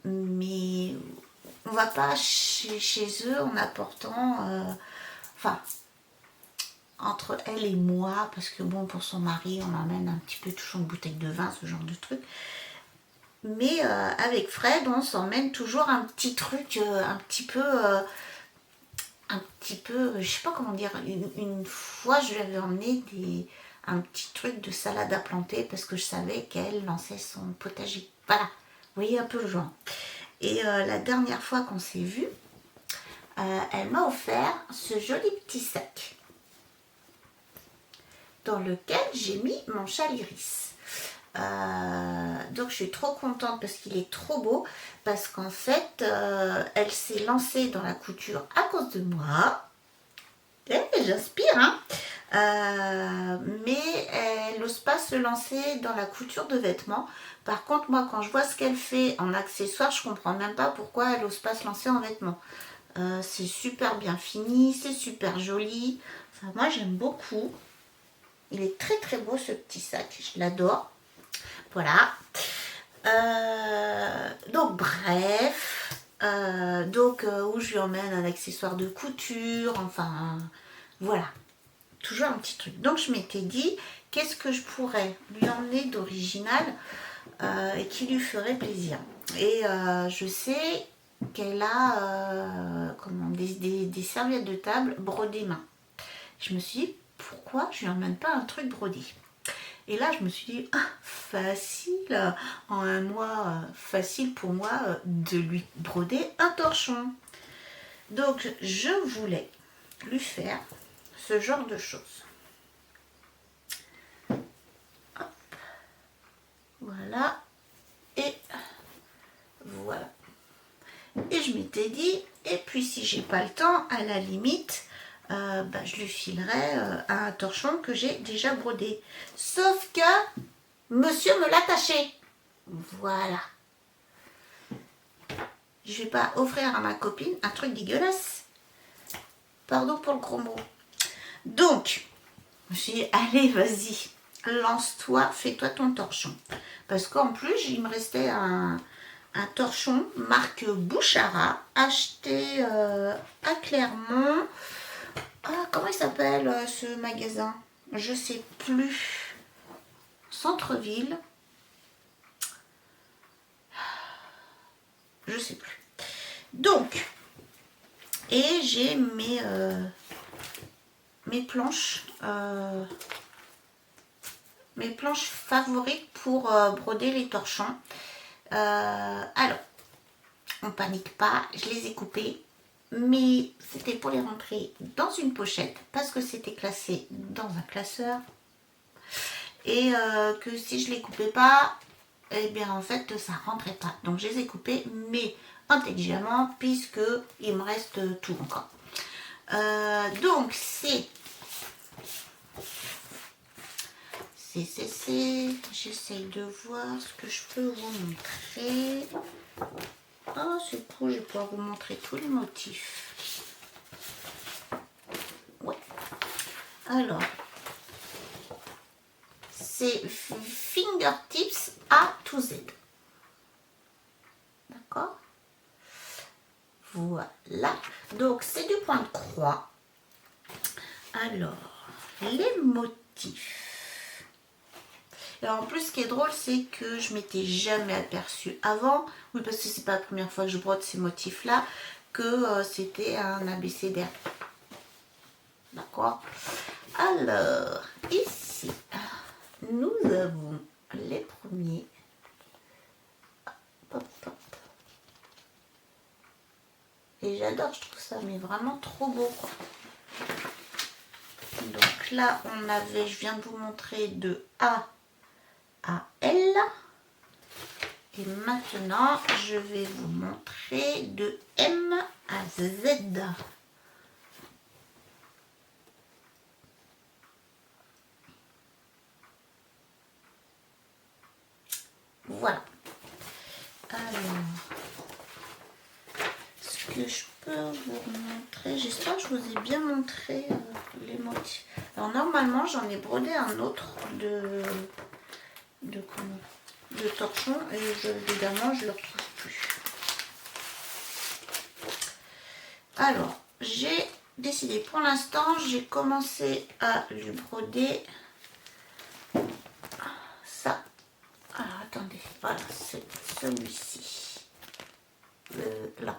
Mais on va pas chez eux en apportant... entre elle et moi, parce que bon, pour son mari, on emmène un petit peu toujours une bouteille de vin, ce genre de truc. Mais avec Fred, on s'emmène toujours un petit truc, un petit peu, je sais pas comment dire. Une fois, je lui avais emmené un petit truc de salade à planter parce que je savais qu'elle lançait son potager. Voilà, vous voyez un peu le genre. Et la dernière fois qu'on s'est vu, elle m'a offert ce joli petit sac dans lequel j'ai mis mon châle iris. Donc je suis trop contente parce qu'il est trop beau, parce qu'en fait elle s'est lancée dans la couture à cause de moi. J'inspire, hein. Mais elle n'ose pas se lancer dans la couture de vêtements. Par contre, moi, quand je vois ce qu'elle fait en accessoires, je comprends même pas pourquoi elle n'ose pas se lancer en vêtements. C'est super bien fini, c'est super joli. Enfin, moi, j'aime beaucoup. Il est très très beau ce petit sac, je l'adore. Voilà. Donc bref, où je lui emmène un accessoire de couture, enfin voilà, toujours un petit truc. Donc je m'étais dit, qu'est-ce que je pourrais lui emmener d'original et qui lui ferait plaisir. Et je sais qu'elle a des serviettes de table brodées main. Je me suis dit, pourquoi je lui emmène pas un truc brodé? Et là, je me suis dit, facile, en un mois, facile pour moi de lui broder un torchon. Donc, je voulais lui faire ce genre de choses. Hop. Voilà. Et voilà. Et je m'étais dit, et puis si j'ai pas le temps, à la limite, je lui filerai un torchon que j'ai déjà brodé. Sauf que monsieur me l'a taché. Voilà. Je vais pas offrir à ma copine un truc dégueulasse. Pardon pour le gros mot. Donc, je me suis dit, allez, vas-y, lance-toi, fais-toi ton torchon. Parce qu'en plus, il me restait un torchon marque Bouchara, acheté à Clermont. Comment il s'appelle ce magasin? Je sais plus. Centre-ville. Je sais plus. Donc, et j'ai mes planches favorites pour broder les torchons. Alors, on panique pas, je les ai coupées, mais c'était pour les rentrer dans une pochette parce que c'était classé dans un classeur et que si je les coupais pas, eh bien en fait ça rentrait pas. Donc je les ai coupées, mais intelligemment, puisque il me reste tout encore. Donc j'essaye de voir ce que je peux vous montrer. Oh, c'est cool, je vais pouvoir vous montrer tous les motifs. Ouais. Alors, c'est Fingertips A to Z. D'accord? Voilà. Donc, c'est du point de croix. Alors, les motifs. Et en plus, ce qui est drôle, c'est que je m'étais jamais aperçue avant, oui, parce que c'est pas la première fois que je brode ces motifs-là, que c'était un abécédaire. D'accord? Alors, ici, nous avons les premiers. Hop, hop. Et j'adore, je trouve ça, mais vraiment trop beau, quoi. Donc là, on avait, je viens de vous montrer de A à L. Et maintenant, je vais vous montrer de M à Z. Voilà. Alors, ce que je peux vous montrer, j'espère que je vous ai bien montré les motifs. Alors normalement, j'en ai brodé un autre de torchon et évidemment, je ne le retrouve plus. Alors, j'ai décidé. Pour l'instant, j'ai commencé à lui broder ça. Alors, attendez, voilà, c'est celui-ci. Là.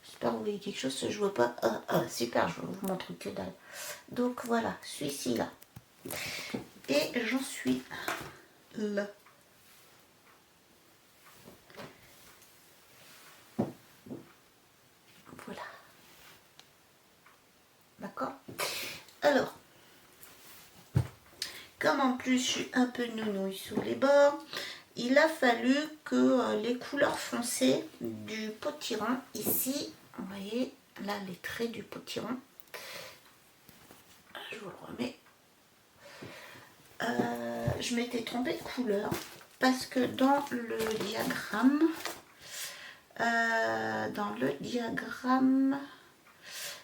J'espère que vous voyez quelque chose, je vois pas. Super, je vous montre que dalle. Donc voilà, celui-ci là. Et j'en suis là. Voilà. D'accord. Alors, comme en plus je suis un peu nounouille sous les bords, il a fallu que les couleurs foncées du potiron, ici, vous voyez, là les traits du potiron, je vous le remets, je m'étais trompée de couleur parce que dans le diagramme,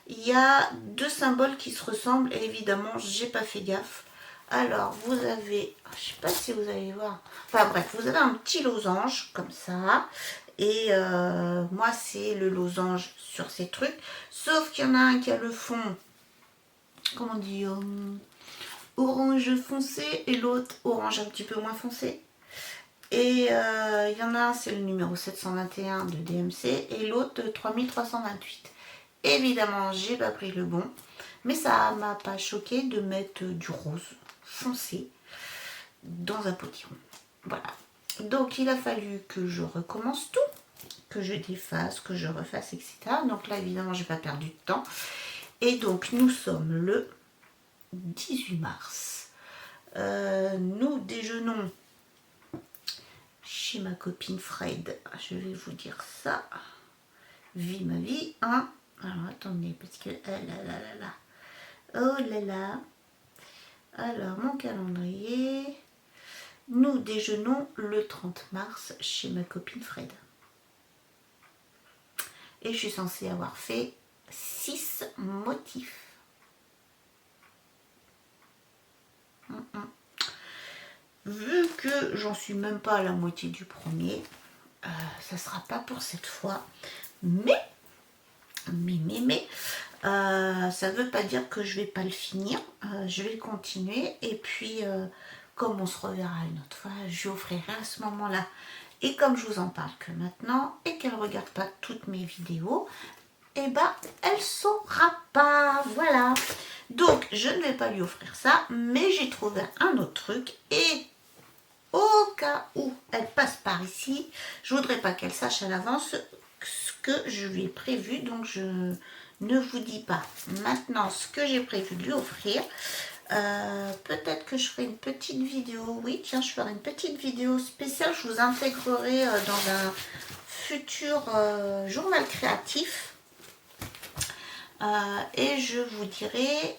il y a deux symboles qui se ressemblent et évidemment j'ai pas fait gaffe. Alors vous avez, je sais pas si vous allez voir, enfin bref, vous avez un petit losange comme ça et moi c'est le losange sur ces trucs, sauf qu'il y en a un qui a le fond, comment on dit, orange foncé et l'autre orange un petit peu moins foncé. Et il y en a un, c'est le numéro 721 de DMC et l'autre 3328. Évidemment, j'ai pas pris le bon, mais ça m'a pas choqué de mettre du rose foncé dans un potiron. Voilà. Donc il a fallu que je recommence tout, que je défasse, que je refasse, etc. Donc là, évidemment, j'ai pas perdu de temps. Et donc, nous sommes le 18 mars. Nous déjeunons chez ma copine Fred. Je vais vous dire ça. Vie ma vie, hein. Alors, attendez, parce que... Oh là là. Alors, mon calendrier. Nous déjeunons le 30 mars chez ma copine Fred. Et je suis censée avoir fait 6 motifs. Vu que j'en suis même pas à la moitié du premier, ça sera pas pour cette fois. Mais, ça veut pas dire que je vais pas le finir. Je vais continuer et puis comme on se reverra une autre fois, je lui offrirai à ce moment-là. Et comme je vous en parle que maintenant et qu'elle ne regarde pas toutes mes vidéos, et ben elle saura pas. Voilà. Donc je ne vais pas lui offrir ça, mais j'ai trouvé un autre truc et au cas où elle passe par ici, je voudrais pas qu'elle sache à l'avance ce que je lui ai prévu, donc je ne vous dis pas maintenant ce que j'ai prévu de lui offrir. Peut-être que je ferai une petite vidéo, oui tiens, je ferai une petite vidéo spéciale, je vous intégrerai dans un futur journal créatif et je vous dirai,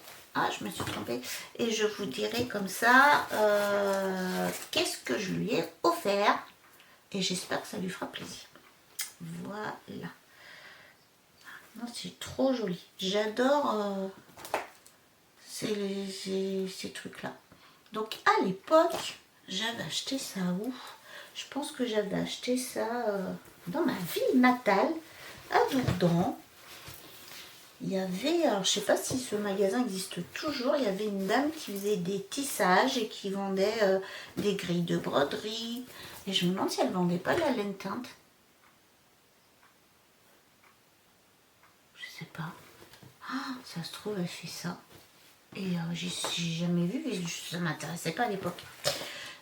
je me suis trompée, et je vous dirai comme ça qu'est-ce que je lui ai offert et j'espère que ça lui fera plaisir. Voilà. C'est trop joli. J'adore ces trucs-là. Donc à l'époque, j'avais acheté ça où? Je pense que j'avais acheté ça dans ma ville natale, à Dourdan. Il y avait, alors je sais pas si ce magasin existe toujours, il y avait une dame qui faisait des tissages et qui vendait des grilles de broderie. Et je me demande si elle vendait pas de la laine teinte. Je sais pas. Ça se trouve, elle fait ça. Et j'ai jamais vu, ça ne m'intéressait pas à l'époque.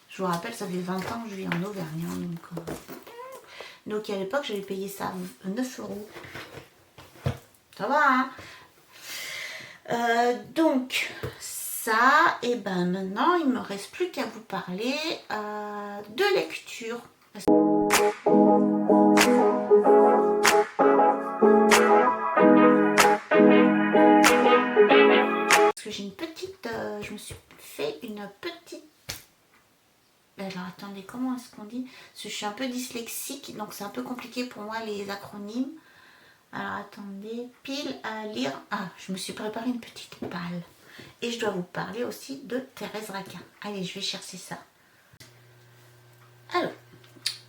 Je vous rappelle, ça fait 20 ans que je vis en Auvergne. Hein, donc à l'époque, j'avais payé ça 9 euros. Ça va, hein. Donc, ça, et ben maintenant, il ne me reste plus qu'à vous parler de lecture. Parce que j'ai une petite... je me suis fait une petite... Alors attendez, comment est-ce qu'on dit? Parce que je suis un peu dyslexique, donc c'est un peu compliqué pour moi les acronymes. Alors attendez, pile à lire. Je me suis préparé une petite palle. Et je dois vous parler aussi de Thérèse Raquin. Allez, je vais chercher ça. Alors,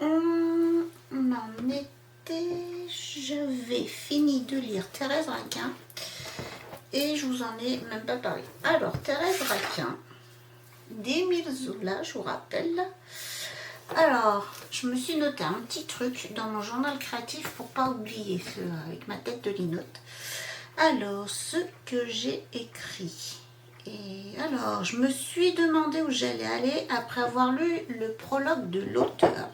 on en était j'avais fini de lire Thérèse Raquin et je vous en ai même pas parlé. Alors, Thérèse Raquin, d'Émile Zola, je vous rappelle. Alors, je me suis noté un petit truc dans mon journal créatif pour pas oublier avec ma tête de linotte. Alors, ce que j'ai écrit. Et alors, je me suis demandé où j'allais aller après avoir lu le prologue de l'auteur.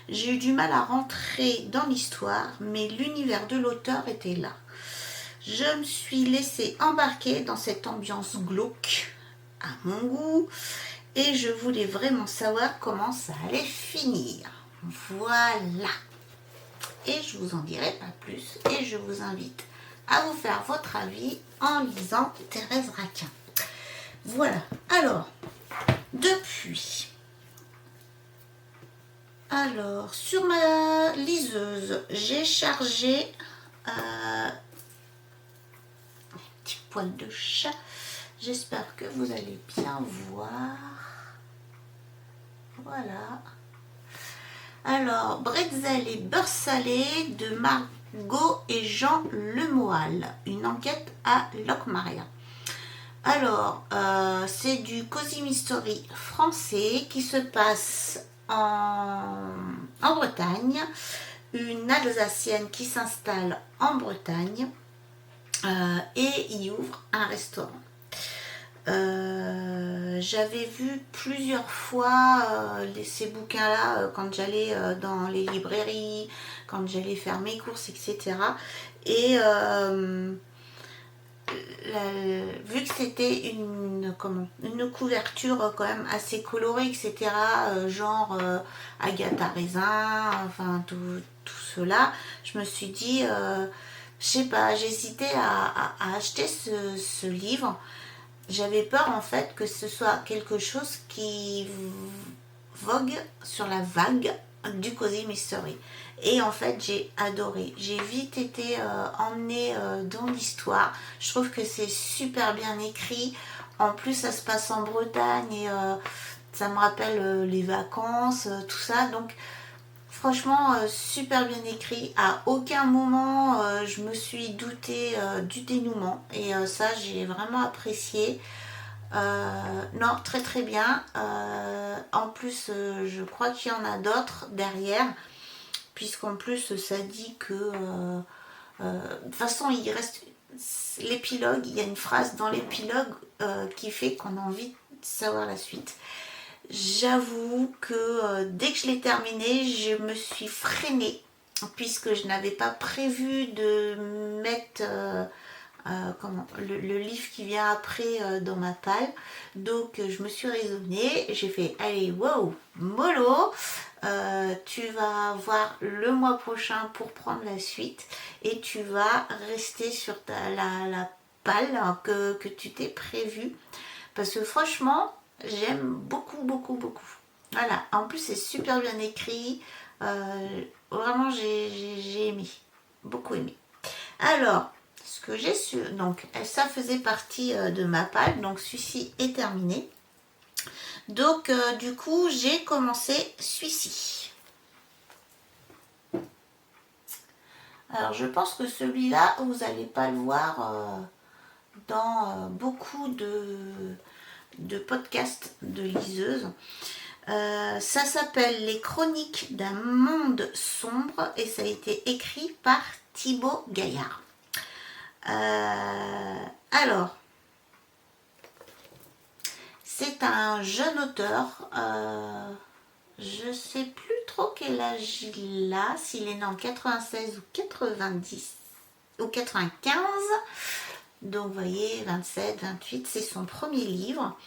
J'ai eu du mal à rentrer dans l'histoire, mais l'univers de l'auteur était là. Je me suis laissée embarquer dans cette ambiance glauque, à mon goût, et je voulais vraiment savoir comment ça allait finir. Voilà. Et je vous en dirai pas plus, et je vous invite à vous faire votre avis en lisant Thérèse Raquin. Voilà. Alors, depuis... Alors, sur ma liseuse, j'ai chargé un petit poil de chat. J'espère que vous allez bien voir. Voilà. Alors, bretzel et beurre salé de Margot et Jean Lemoal. Une enquête à Locmaria. Alors, c'est du Cozy Mystery français qui se passe en Bretagne, une Alsacienne qui s'installe en Bretagne et y ouvre un restaurant. J'avais vu plusieurs fois ces bouquins-là quand j'allais dans les librairies, quand j'allais faire mes courses, etc. Et vu que c'était une couverture quand même assez colorée, etc., genre Agatha Raisin, enfin tout cela, je me suis dit, je sais pas, j'hésitais à acheter ce livre. J'avais peur en fait que ce soit quelque chose qui vogue sur la vague du Cozy Mystery. Et en fait, j'ai adoré. J'ai vite été emmenée dans l'histoire. Je trouve que c'est super bien écrit. En plus, ça se passe en Bretagne et ça me rappelle les vacances, tout ça. Donc, franchement, super bien écrit. À aucun moment, je me suis doutée du dénouement. Et ça, j'ai vraiment apprécié. Non, très très bien. En plus, je crois qu'il y en a d'autres derrière. Puisqu'en plus ça dit que de toute façon il reste l'épilogue, il y a une phrase dans l'épilogue qui fait qu'on a envie de savoir la suite. J'avoue que dès que je l'ai terminé, je me suis freinée puisque je n'avais pas prévu de mettre le livre qui vient après dans ma palle. Donc je me suis raisonnée, j'ai fait allez wow mollo, tu vas voir le mois prochain pour prendre la suite et tu vas rester sur la palle que tu t'es prévu parce que franchement j'aime beaucoup beaucoup beaucoup. Voilà, en plus c'est super bien écrit, vraiment j'ai aimé, beaucoup aimé. Alors ce que j'ai su, donc ça faisait partie de ma palle, donc celui-ci est terminé. Donc du coup j'ai commencé celui-ci. Alors je pense que celui-là vous n'allez pas le voir dans beaucoup de podcasts de liseuses. Ça s'appelle Les Chroniques d'un monde sombre et ça a été écrit par Thibaut Gaillard. Alors, c'est un jeune auteur, je sais plus trop quel âge il a, s'il est né en 96 ou 90 ou 95, donc vous voyez 27, 28, c'est son premier livre.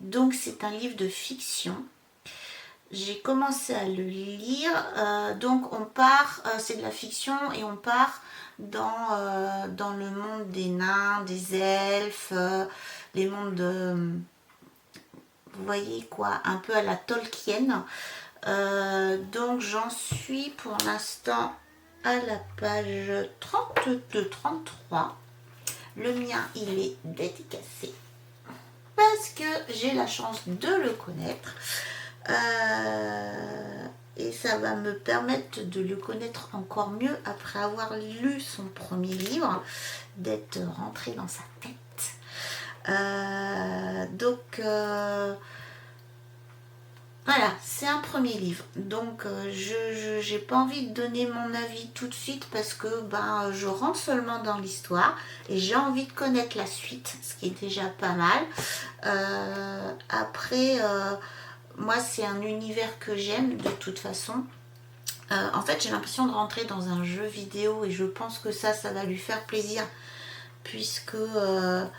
Donc c'est un livre de fiction. J'ai commencé à le lire, donc on part, c'est de la fiction et on part dans le monde des nains, des elfes, les mondes, vous voyez quoi, un peu à la Tolkien. Donc j'en suis pour l'instant à la page 32-33. Le mien, il est dédicacé parce que j'ai la chance de le connaître. Et ça va me permettre de le connaître encore mieux après avoir lu son premier livre, d'être rentrée dans sa tête. Donc voilà, c'est un premier livre. Donc je n'ai pas envie de donner mon avis tout de suite parce que ben, je rentre seulement dans l'histoire et j'ai envie de connaître la suite, ce qui est déjà pas mal. Après, moi c'est un univers que j'aime de toute façon. En fait, j'ai l'impression de rentrer dans un jeu vidéo et je pense que ça va lui faire plaisir puisque vous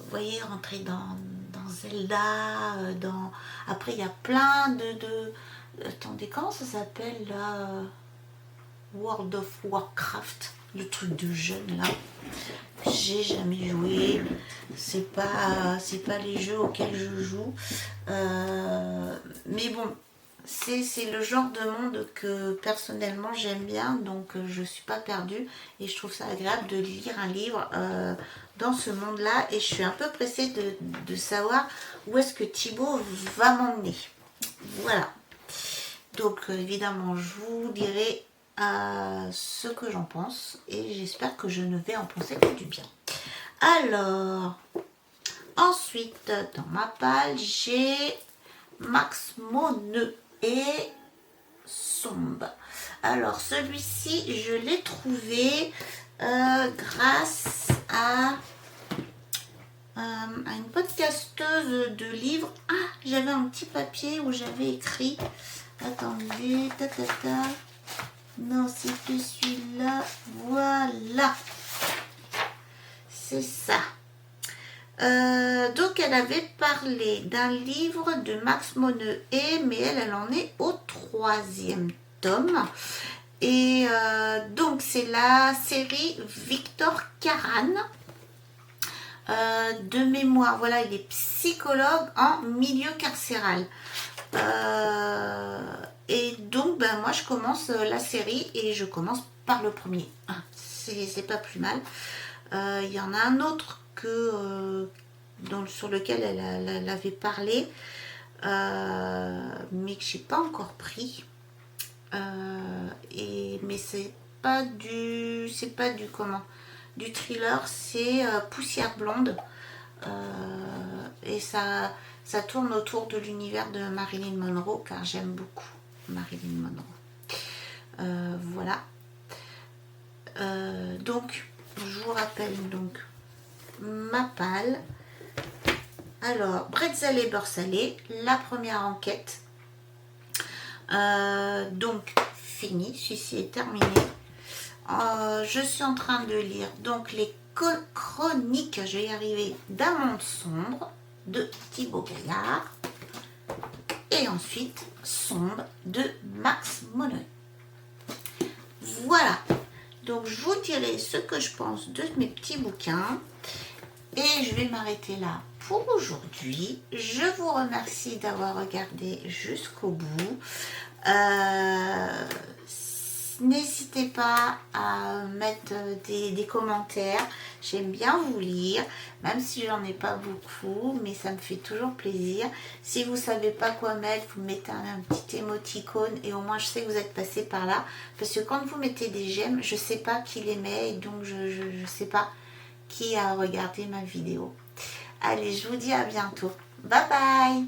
voyez, rentrer dans Zelda, après il y a plein de... Attendez, comment ça s'appelle là, World of Warcraft, le truc de jeune là. J'ai jamais joué, c'est pas les jeux auxquels je joue. Mais bon, c'est le genre de monde que personnellement j'aime bien, donc je suis pas perdue et je trouve ça agréable de lire un livre dans ce monde-là et je suis un peu pressée de savoir où est-ce que Thibaut va m'emmener. Voilà. Donc évidemment, je vous dirai ce que j'en pense et j'espère que je ne vais en penser que du bien. Alors, ensuite, dans ma palle, j'ai Max Moneux et Sombre. Alors, celui-ci, je l'ai trouvé grâce à une podcasteuse de livres. Ah, j'avais un petit papier où j'avais écrit. Attendez, Non, c'était celui-là. Voilà. C'est ça. Donc elle avait parlé d'un livre de Max Moneux, mais elle en est au 3e tome. Et donc c'est la série Victor Karan. De mémoire, voilà, il est psychologue en milieu carcéral. Et donc ben, moi je commence la série et je commence par le premier. C'est pas plus mal. Il y en a un autre sur lequel elle avait parlé, mais que j'ai pas encore pris. Mais c'est pas du thriller, c'est Poussière blonde. Et ça tourne autour de l'univers de Marilyn Monroe, car j'aime beaucoup Marilyn Monroe. Voilà. Donc, je vous rappelle donc ma palle. Alors, bretzel et beurre salé, la première enquête. Donc, fini, celui-ci est terminé. Je suis en train de lire donc les chroniques, je vais y arriver, d'un monde sombre de Thibaut Gaillard. Et ensuite, Sombre de Max Monod. Voilà. Donc, je vous dirai ce que je pense de mes petits bouquins. Et je vais m'arrêter là pour aujourd'hui. Je vous remercie d'avoir regardé jusqu'au bout. N'hésitez pas à mettre des commentaires. J'aime bien vous lire, même si j'en ai pas beaucoup, mais ça me fait toujours plaisir. Si vous savez pas quoi mettre, vous mettez un petit émoticône et au moins je sais que vous êtes passé par là. Parce que quand vous mettez des j'aime, je sais pas qui les met et donc je sais pas qui a regardé ma vidéo. Allez, je vous dis à bientôt. Bye bye!